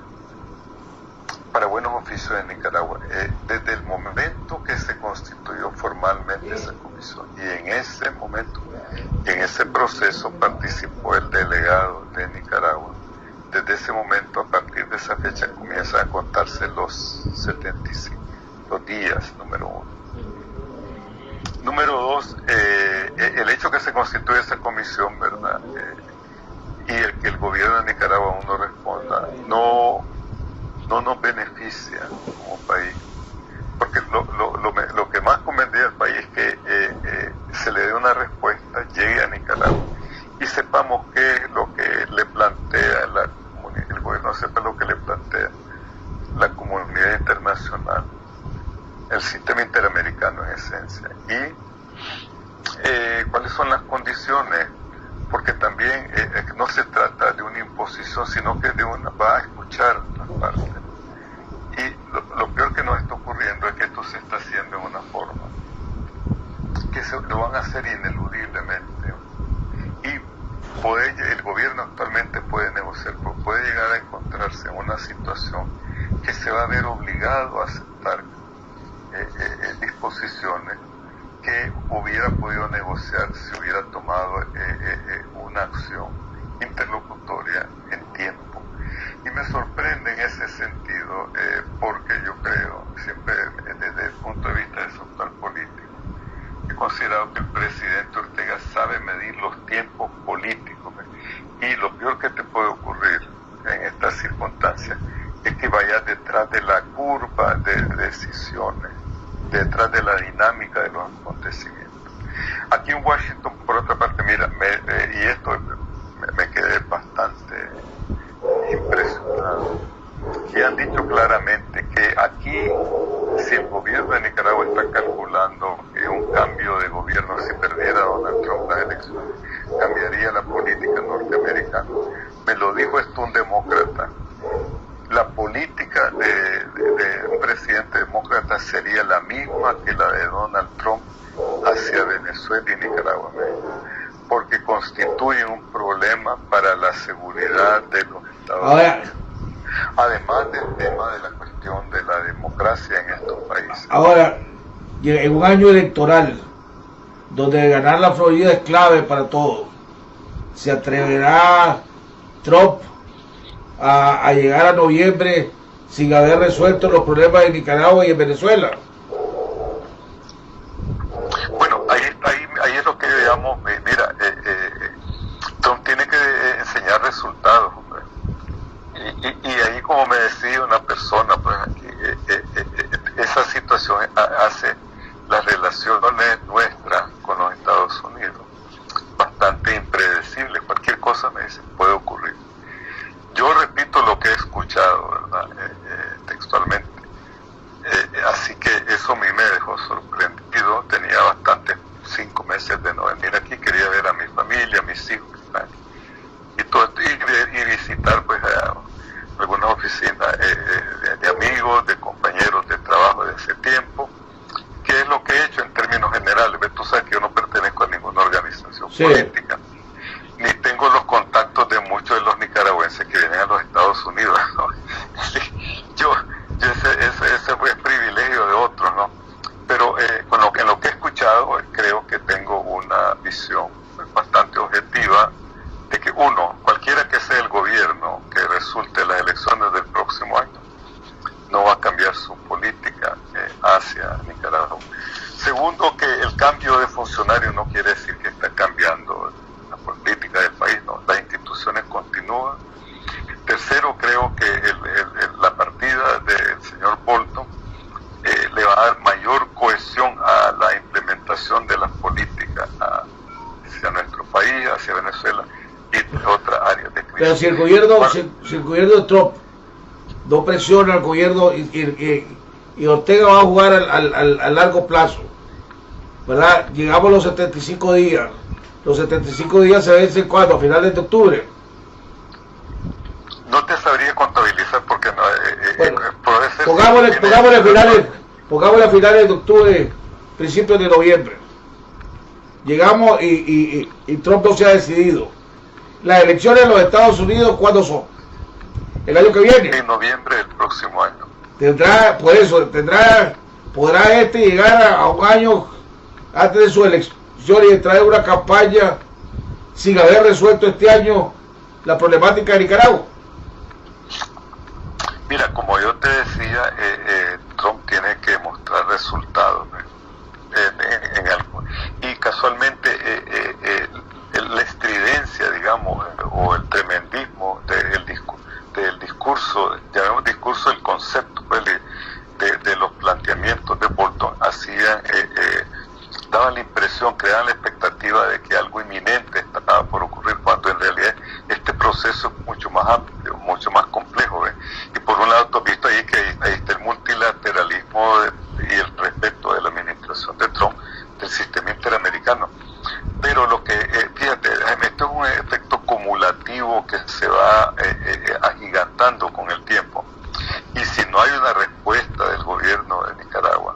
para Buenos Oficios en Nicaragua. Desde el momento que se constituyó formalmente esa comisión, y en ese momento, y en ese proceso participó el delegado de Nicaragua, desde ese momento, a partir de esa fecha, comienzan a contarse los 75, los días, número uno. Número dos, el hecho que se constituye esa comisión, ¿verdad? Y el que el gobierno de Nicaragua aún no responda, no nos beneficia como país, porque lo que más convendría al país es que se le dé una respuesta, llegue a Nicaragua y sepamos qué es lo que le plantea el gobierno, sepa lo que le plantea la comunidad internacional, el sistema interamericano en esencia, y cuáles son las condiciones, porque también no se trata de una imposición, sino que va a escuchar las partes. Y lo peor que nos está ocurriendo es que esto se está haciendo en una forma que lo van a hacer ineludiblemente, y el gobierno actualmente puede negociar, puede llegar a encontrarse en una situación que se va a ver obligado a aceptar disposiciones que hubiera podido negociar si hubiera tomado una acción interlocutoria en tiempo. Y me sorprende en ese sentido, porque yo creo, siempre desde el punto de vista de social político, he considerado que el presidente Ortega sabe medir los tiempos políticos, y lo peor que te puede ocurrir en estas circunstancias es que vayas detrás de la curva de decisiones, detrás de la dinámica de los acontecimientos. Aquí en Washington, por otra parte, mira, y esto me quedé bastante impresionado, y han dicho claramente que aquí, si el gobierno de Nicaragua está calculando que un cambio de gobierno, si perdiera Donald Trump las elecciones, cambiaría la política norteamericana. Me lo dijo esto un demócrata. La política de un presidente demócrata sería la misma que la de Donald Trump hacia Venezuela y Nicaragua, porque constituyen un problema para la seguridad de los Estados Unidos. Además del tema de la cuestión de la democracia en estos países. Ahora, en un año electoral, donde ganar la Florida es clave para todo, ¿se atreverá Trump a llegar a noviembre sin haber resuelto los problemas de Nicaragua y en Venezuela? Bueno, ahí es lo que yo llamo, mira, Trump tiene que enseñar resultados, hombre. Y ahí, como me decía una persona, pues aquí, esa situación hace las relaciones nuestras con los Estados Unidos bastante impredecibles. Cualquier cosa, me dice, puede ocurrir. Yo repito lo que he escuchado, ¿verdad? Textualmente. Así que eso a mí me dejó sorprendido. Tenía 5 meses de no venir aquí. Quería ver a mi familia, a mis hijos, ¿verdad? Y todo esto, y visitar pues algunas oficinas de amigos, de compañeros de trabajo de hace tiempo. ¿Qué es lo que he hecho en términos generales? Tú sabes que yo no pertenezco a ninguna organización política, ni tengo los contactos de muchos de los nicaragüenses que vienen a los Estados Unidos, ¿no? Ese fue el privilegio de otros, ¿no? Pero en lo que he escuchado, creo que tengo una visión bastante objetiva de que, cualquiera que sea el gobierno que resulte en las elecciones del próximo año, no va a cambiar su política hacia Nicaragua. Segundo, que el cambio de funcionario no quiere decir que está cambiando la política del país, no, las instituciones continúan. Tercero, creo que la partida del señor Bolton le va a dar mayor cohesión a la implementación de las políticas hacia nuestro país, hacia Venezuela y otras áreas de crisis. Pero si el gobierno de Trump no presiona al gobierno y y Ortega va a jugar al largo plazo, ¿verdad? Llegamos a los 75 días. Los 75 días se vencen cuando, a finales de octubre. No te sabría contabilizar porque no, Bueno, puede ser pongámosle a finales de octubre, principios de noviembre. Llegamos y Trump no se ha decidido. Las elecciones en los Estados Unidos, ¿cuándo son? El año que viene. En noviembre del próximo año. Podrá llegar a un año antes de su elección y traer una campaña sin haber resuelto este año la problemática de Nicaragua. Mira, como yo te decía, Trump tiene que mostrar resultados en algo. Y casualmente la estridencia, digamos, o el tremendismo del discurso, llamemos discurso del concepto, pues, de los planteamientos de Bolton, daban la impresión, creaban la expectativa de que algo inminente estaba por ocurrir, cuando en realidad este proceso es mucho más amplio, mucho más complejo, ¿ves? Y por un lado, tú has visto ahí que ahí está el multilateralismo y el respeto de la administración de Trump del sistema interamericano. Pero lo que, fíjate, esto es un efecto cumulativo que se va agigantando con el tiempo. Y si no hay una respuesta del gobierno de Nicaragua,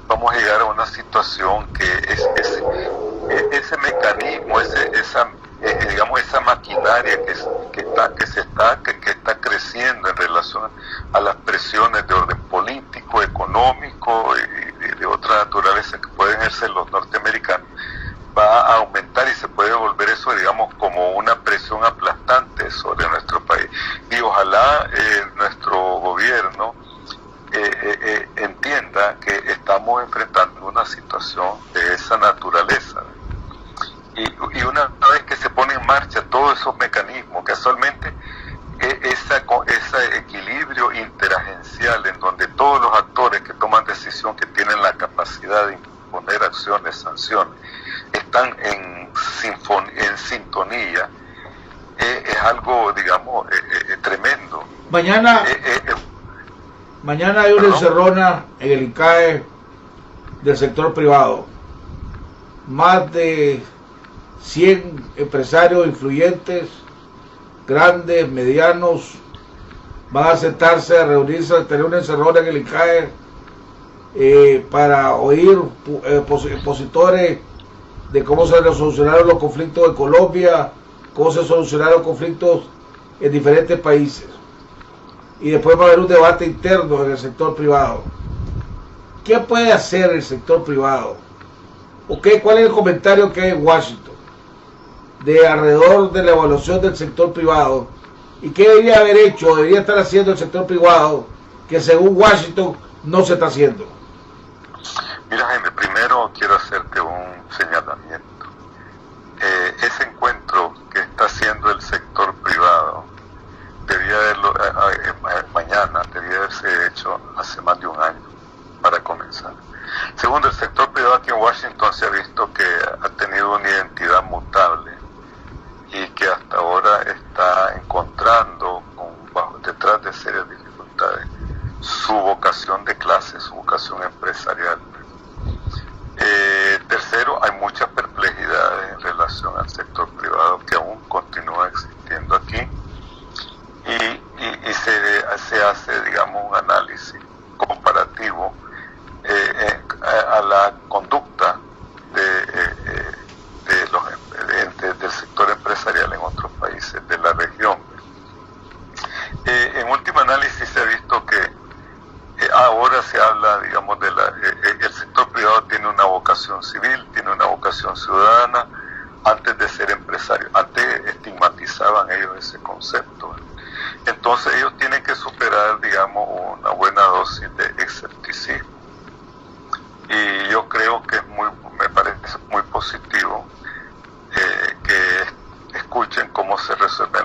vamos a llegar a una situación que ese mecanismo, digamos, esa maquinaria que está creciendo en relación a las presiones de orden político, económico y de otra naturaleza que pueden ejercer los norteamericanos, va a aumentar y se puede volver eso, digamos, como una presión aplastante sobre nuestro país. Y ojalá nuestro gobierno entienda que estamos enfrentando una situación de esa naturaleza. Y una vez que se pone en marcha todos esos mecanismos, casualmente ese equilibrio interagencial en donde todos los actores que toman decisión, que tienen la capacidad de imponer acciones, sanciones, están en sintonía, es algo, digamos, tremendo. Mañana hay una encerrona en el INCAE del sector privado. Más de 100 empresarios influyentes, grandes, medianos, van a sentarse, a reunirse, a tener una encerrona en el INCAE para oír expositores de cómo se solucionaron los conflictos en Colombia, cómo se solucionaron conflictos en diferentes países. Y después va a haber un debate interno en el sector privado. ¿Qué puede hacer el sector privado? ¿Cuál es el comentario que hay en Washington de alrededor de la evaluación del sector privado? ¿Y qué debería haber hecho, debería estar haciendo el sector privado que según Washington no se está haciendo? Mira, Jaime, primero quiero hacerte un señalamiento. Ese encuentro que está haciendo el sector privado debía haberlo, mañana debía haberse hecho hace más de un año para comenzar. Segundo, el sector privado aquí en Washington se ha visto que ha tenido una identidad mutable y que hasta ahora está encontrando detrás de serias dificultades su vocación de clase, su vocación empresarial. Tercero, hay muchas perplejidades en relación al sector privado que aún continúa existiendo aquí y se hace, digamos, un análisis comparativo a la conducta del sector empresarial en otros países de la región. En último análisis se ha visto que ahora se habla, digamos, el sector privado tiene una vocación civil, tiene una vocación ciudadana, antes de ser empresario. Antes estigmatizaban ellos ese concepto. Entonces ellos tienen que superar, digamos, una buena dosis de escepticismo. Y yo creo que me parece muy positivo que escuchen cómo se resolvió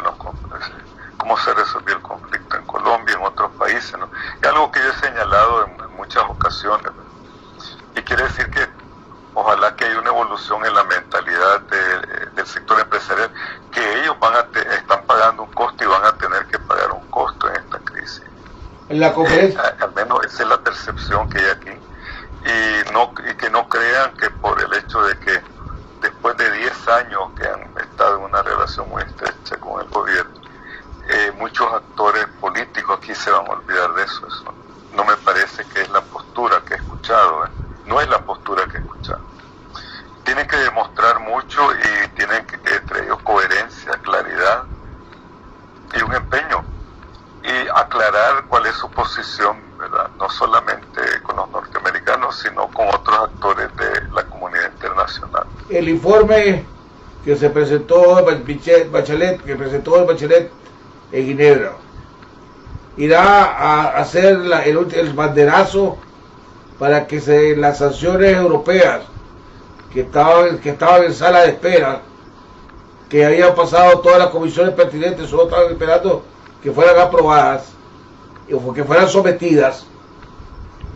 el conflicto en Colombia, en otros países, ¿no? Es algo que yo he señalado en muchas ocasiones, ¿no? Y quiere decir que ojalá que haya una evolución en la mentalidad del sector empresarial, que ellos están pagando un costo y van a tener que pagar un costo en esta crisis. En la conferencia. Al menos esa es la percepción que hay aquí. Y que no crean que por el hecho de que después de 10 años que han estado en una relación muy estrecha con el gobierno, muchos actores políticos aquí se van a olvidar de eso. Eso no me parece que es la postura que he escuchado, no es la postura que he escuchado. Tienen que demostrar mucho y tienen que entre ellos coherencia, claridad y un empeño, y aclarar cuál es su posición, ¿verdad? No solamente con los norteamericanos, sino con otros actores de la comunidad internacional. El informe que se presentó Bachelet en Ginebra irá a hacer el banderazo para que las sanciones europeas que estaban en sala de espera, que habían pasado todas las comisiones pertinentes, solo estaban esperando que fueran aprobadas o que fueran sometidas.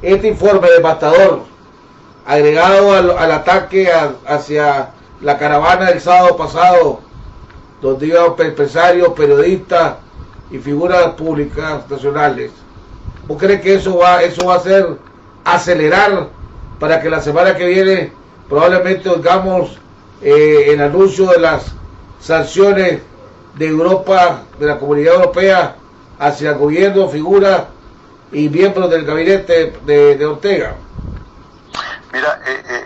Este informe devastador, agregado al ataque hacia la caravana del sábado pasado, donde iban empresarios, periodistas y figuras públicas nacionales, ¿vos crees que eso va a hacer acelerar para que la semana que viene probablemente oigamos el anuncio de las sanciones de Europa, de la Comunidad Europea, hacia el gobierno, figuras y miembros del gabinete de Ortega? Mira,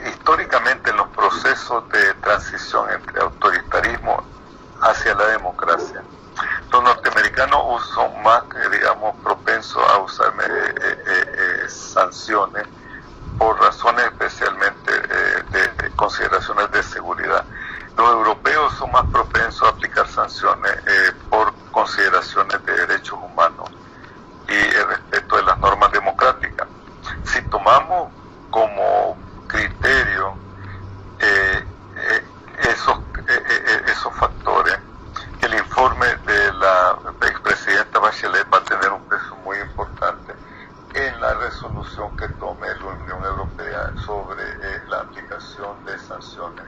históricamente en los procesos de transición entre autoritarismo hacia la democracia, los norteamericanos son más, digamos, propensos a usar sanciones por razones especialmente de consideraciones de seguridad. Los europeos son más propensos a aplicar sanciones por consideraciones de derechos humanos y el respeto de las normas democráticas. Si tomamos como criterio esos factores, el informe de la expresidenta Bachelet va a tener un peso muy importante en la resolución que tome la Unión Europea sobre la aplicación de sanciones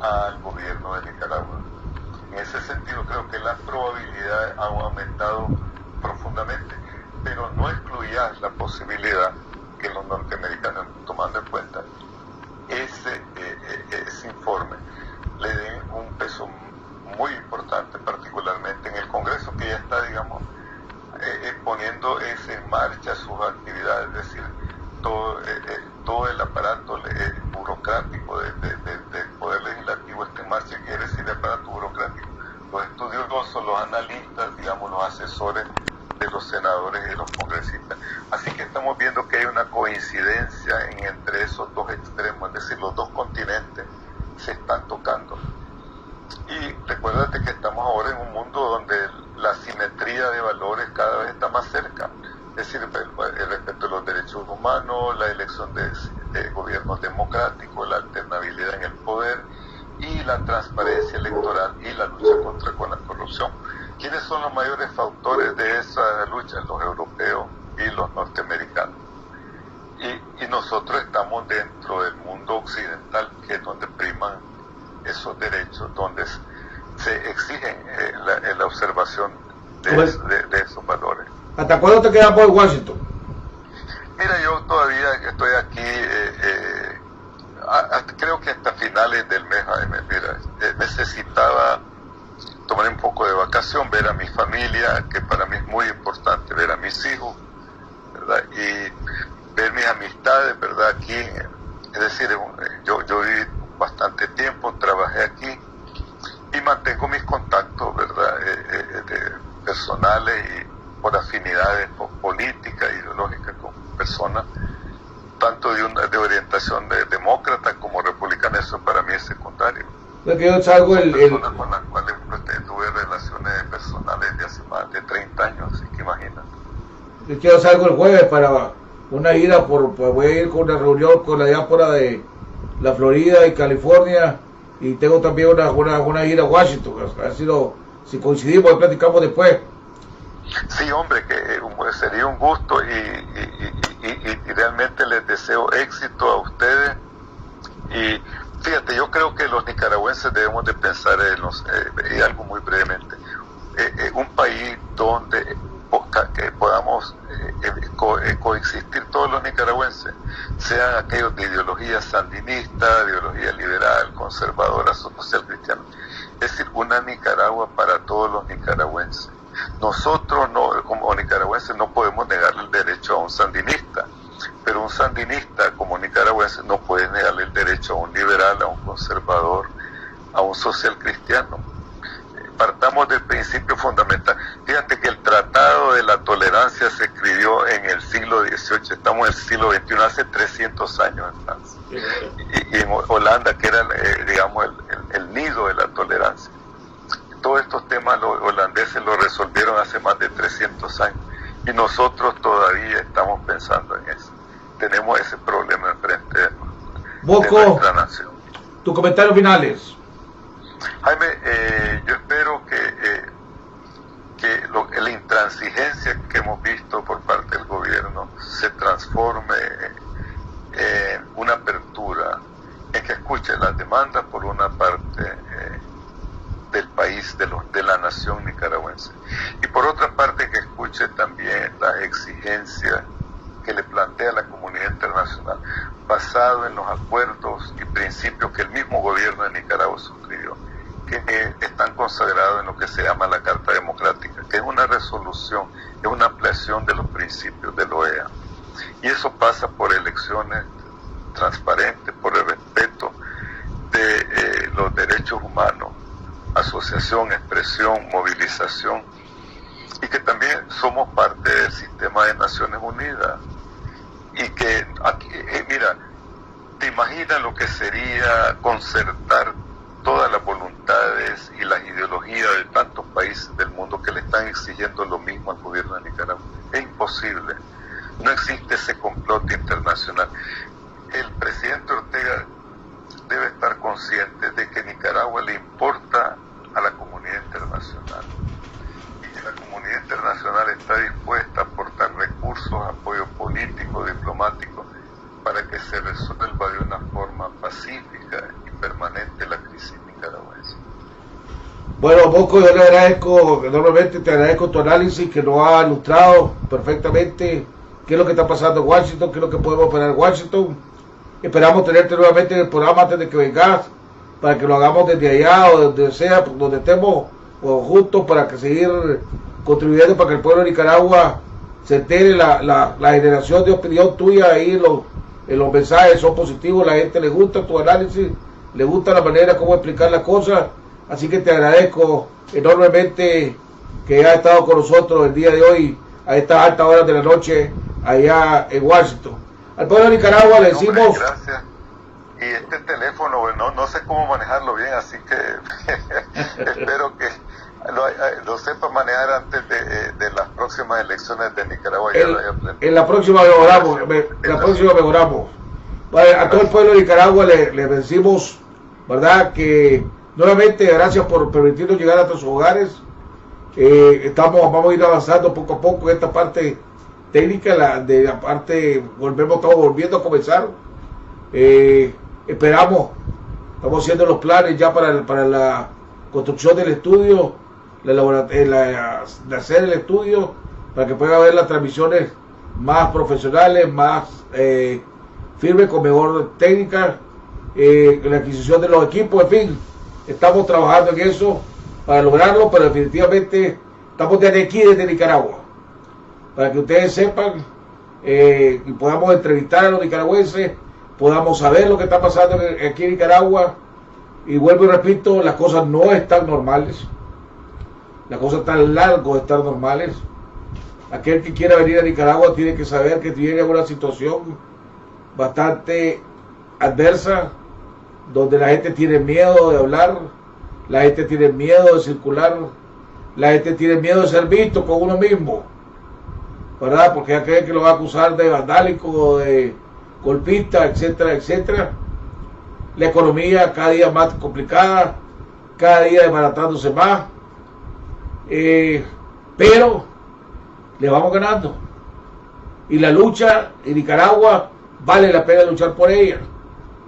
al gobierno de Nicaragua. En ese sentido creo que las probabilidades han aumentado profundamente, pero no excluía la posibilidad que los norteamericanos, tomando en cuenta ese informe, le den un peso muy importante, particularmente en el Congreso, que ya está, digamos, poniendo en marcha sus actividades, es decir, todo el aparato burocrático del Poder Legislativo está en marcha. Quiere decir el aparato burocrático, los estudiosos, los analistas, digamos, los asesores de los senadores y de los congresistas. Así que estamos viendo que hay una coincidencia entre esos dos extremos, es decir, los dos continentes se están tocando. Y recuérdate que estamos ahora en un mundo donde la simetría de valores cada vez está más cerca, es decir, el respeto de los derechos humanos, la elección de gobiernos democráticos, la alternabilidad en el poder y la transparencia electoral y la lucha con la corrupción. ¿Quiénes son los mayores factores de esa lucha? Los europeos y los norteamericanos. Y nosotros estamos dentro del mundo occidental, que es donde priman esos derechos, donde se exigen la observación de esos valores. ¿Hasta cuándo te quedas por Washington? Mira, yo todavía estoy aquí, creo que hasta finales del mes. Mira, necesitaba tomar un poco de vacación, ver a mi familia, que para mí es muy importante, ver a mis hijos, ¿verdad? Y ver mis amistades, ¿verdad? Aquí, es decir, yo viví bastante tiempo, trabajé aquí y mantengo mis contactos, ¿verdad? Personales y por afinidades políticas, ideológicas con personas tanto de orientación demócrata como republicana. Eso para mí es secundario. Yo salgo personas con las cuales tuve relaciones personales de hace más de 30 años, así que imagínate. Yo salgo el jueves para una gira, voy a ir con una reunión con la diáspora de la Florida y California, y tengo también una gira a Washington. A ver si coincidimos y platicamos después. Sí, hombre, que sería un gusto y realmente les deseo éxito a ustedes. Y fíjate, yo creo que los nicaragüenses debemos de pensar en algo muy brevemente, un país donde que podamos coexistir todos los nicaragüenses, sean aquellos de ideología sandinista, ideología liberal, conservadora, social cristiana. Es decir, una Nicaragua para todos los nicaragüenses. Nosotros no, como nicaragüenses no podemos negarle el derecho a un sandinista, pero un sandinista como nicaragüense no puede negarle el derecho a un liberal, a un conservador, a un social cristiano. Partamos del principio fundamental. Fíjate que el Tratado de la Tolerancia se escribió en el siglo XVIII, estamos en el siglo XXI, hace 300 años en Francia. Y en Holanda, que era, digamos, el nido de la tolerancia. Todos estos temas los holandeses lo resolvieron hace más de 300 años. Y nosotros todavía estamos pensando en eso. Tenemos ese problema enfrente de nuestra nación. Tus comentarios finales. Jaime, yo espero que la intransigencia que hemos visto por parte del gobierno se transforme en una apertura, en que escuche las demandas por una parte del país, de la nación nicaragüense, y por otra parte que escuche también las exigencias que le plantea la comunidad internacional, basado en los acuerdos y principios que el mismo gobierno de Nicaragua suscribió, que están consagrados en lo que se llama la Carta Democrática, que es una resolución, es una ampliación de los principios de la OEA. Y eso pasa por elecciones transparentes, por el respeto de los derechos humanos, asociación, expresión, movilización, y que también somos parte del sistema de Naciones Unidas. Y que aquí, mira, ¿te imaginas lo que sería concertar todas las voluntades y las ideologías de tantos países del mundo que le están exigiendo lo mismo al gobierno de Nicaragua? Es imposible. No existe ese complot internacional. El presidente Ortega debe estar consciente de que Nicaragua le importa a la comunidad internacional y que la comunidad internacional está dispuesta a aportar recursos, apoyo político, diplomático, para que se resuelva de una forma pacífica y permanente la crisis nicaragüense. Bueno, Bosco, yo le agradezco, enormemente te agradezco tu análisis, que nos ha ilustrado perfectamente qué es lo que está pasando en Washington, qué es lo que podemos esperar en Washington. Esperamos tenerte nuevamente en el programa antes de que vengas, para que lo hagamos desde allá o donde sea, donde estemos o juntos, para que seguir contribuyendo para que el pueblo de Nicaragua se entere. La generación de opinión tuya ahí en los mensajes son positivos, la gente le gusta tu análisis, le gusta la manera como explicar las cosas, así que te agradezco enormemente que hayas estado con nosotros el día de hoy a estas altas horas de la noche allá en Washington. Al pueblo de Nicaragua le decimos... Hombre, gracias. Y este teléfono, bueno, no sé cómo manejarlo bien, así que espero que lo sepa manejar antes de las próximas elecciones de Nicaragua. En la próxima mejoramos. Vale, a todo el pueblo de Nicaragua le decimos, ¿verdad?, que nuevamente gracias por permitirnos llegar hasta sus hogares. Vamos a ir avanzando poco a poco en esta parte técnica, estamos volviendo a comenzar. Estamos haciendo los planes ya para la construcción del estudio, de hacer el estudio, para que pueda haber las transmisiones más profesionales, más firmes, con mejor técnica, la adquisición de los equipos, en fin, estamos trabajando en eso para lograrlo, pero definitivamente estamos desde aquí, desde Nicaragua, para que ustedes sepan y podamos entrevistar a los nicaragüenses, podamos saber lo que está pasando aquí en Nicaragua. Y vuelvo y repito, las cosas no están normales, las cosas están largos de estar normales. Aquel que quiera venir a Nicaragua tiene que saber que tiene una situación bastante adversa, donde la gente tiene miedo de hablar, la gente tiene miedo de circular, la gente tiene miedo de ser visto con uno mismo, ¿verdad? Porque ya creen que lo va a acusar de vandálico, de golpista, etcétera, etcétera. La economía cada día más complicada, cada día desbaratándose más, pero le vamos ganando. Y la lucha en Nicaragua vale la pena luchar por ella,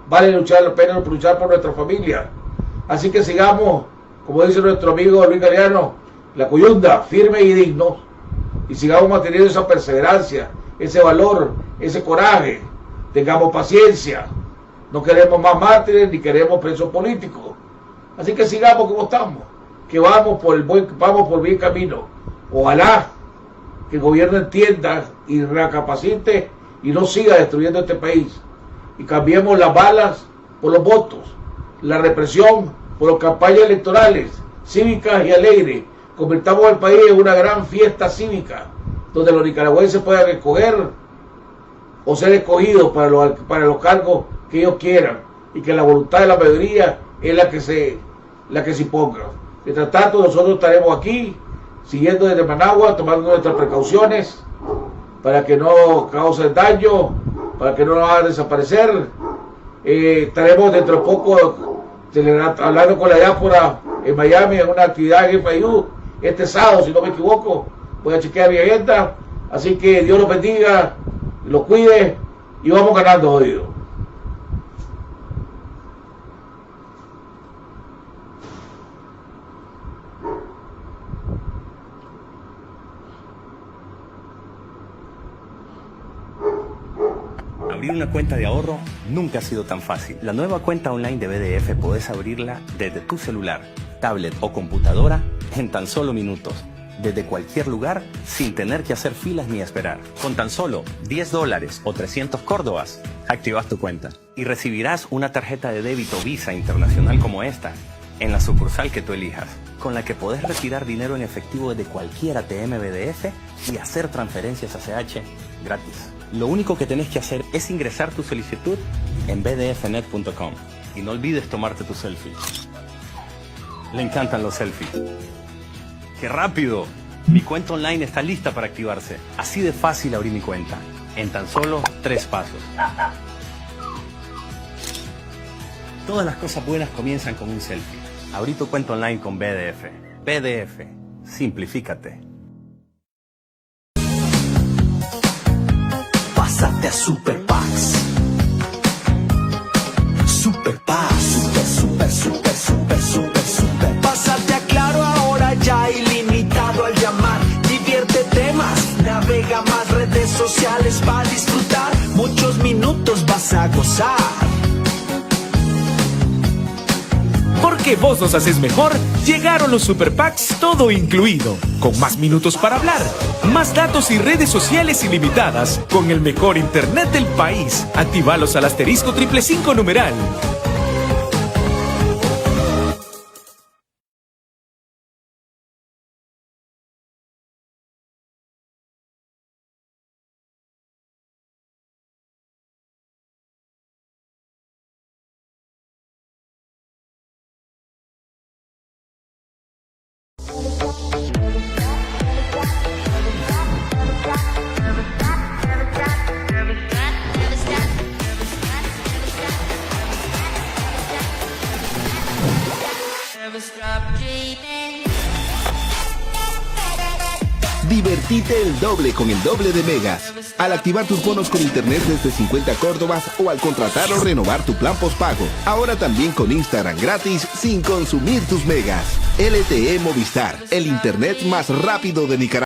vale la pena luchar por nuestra familia. Así que sigamos, como dice nuestro amigo Luis Galeano, la coyunda, firme y digno, y sigamos manteniendo esa perseverancia, ese valor, ese coraje. Tengamos paciencia. No queremos más mártires ni queremos presos políticos. Así que sigamos como estamos, que vamos por bien camino. Ojalá que el gobierno entienda y recapacite y no siga destruyendo este país. Y cambiemos las balas por los votos, la represión por las campañas electorales, cívicas y alegres. Convirtamos al país en una gran fiesta cívica, donde los nicaragüenses puedan escoger o ser escogidos para los cargos que ellos quieran, y que la voluntad de la mayoría es la que se imponga. Mientras tanto, nosotros estaremos aquí, siguiendo desde Managua, tomando nuestras precauciones para que no causen daño, para que no nos hagan desaparecer. Estaremos dentro de poco hablando con la diáspora en Miami en una actividad en FIU este sábado, si no me equivoco. Voy a chequear mi agenda. Así que Dios los bendiga, los cuide y vamos ganando, jodido. Abrir una cuenta de ahorro nunca ha sido tan fácil. La nueva cuenta online de BDF podés abrirla desde tu celular, tablet o computadora en tan solo minutos, desde cualquier lugar, sin tener que hacer filas ni esperar. Con tan solo $10 o 300 córdobas, activas tu cuenta y recibirás una tarjeta de débito Visa Internacional como esta en la sucursal que tú elijas, con la que podés retirar dinero en efectivo desde cualquier ATM BDF y hacer transferencias ACH gratis. Lo único que tenés que hacer es ingresar tu solicitud en bdfnet.com y no olvides tomarte tu selfie. Le encantan los selfies. ¡Qué rápido! Mi cuenta online está lista para activarse. Así de fácil abrí mi cuenta, en tan solo 3 pasos. Todas las cosas buenas comienzan con un selfie. Abrí tu cuenta online con BDF. BDF, simplifícate. Pásate a Super Packs. Super Packs. Super. Pásate a Claro ahora ya ilimitado al llamar. Diviértete más, navega más redes sociales para disfrutar. Muchos minutos vas a gozar. Porque vos nos haces mejor, llegaron los Super Packs todo incluido, con más minutos para hablar, más datos y redes sociales ilimitadas, con el mejor internet del país. Actívalos al *555 numeral. Divertite el doble con el doble de megas. Al activar tus bonos con internet desde 50 córdobas o al contratar o renovar tu plan postpago. Ahora también con Instagram gratis sin consumir tus megas. LTE Movistar, el internet más rápido de Nicaragua.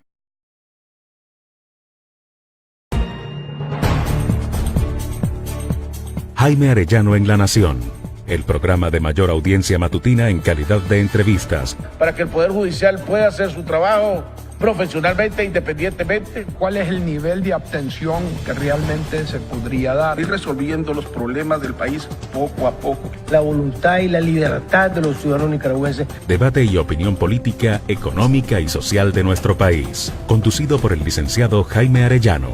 Jaime Arellano en La Nación, el programa de mayor audiencia matutina en calidad de entrevistas. Para que el Poder Judicial pueda hacer su trabajo profesionalmente e independientemente. ¿Cuál es el nivel de abstención que realmente se podría dar? Ir resolviendo los problemas del país poco a poco. La voluntad y la libertad de los ciudadanos nicaragüenses. Debate y opinión política, económica y social de nuestro país. Conducido por el licenciado Jaime Arellano.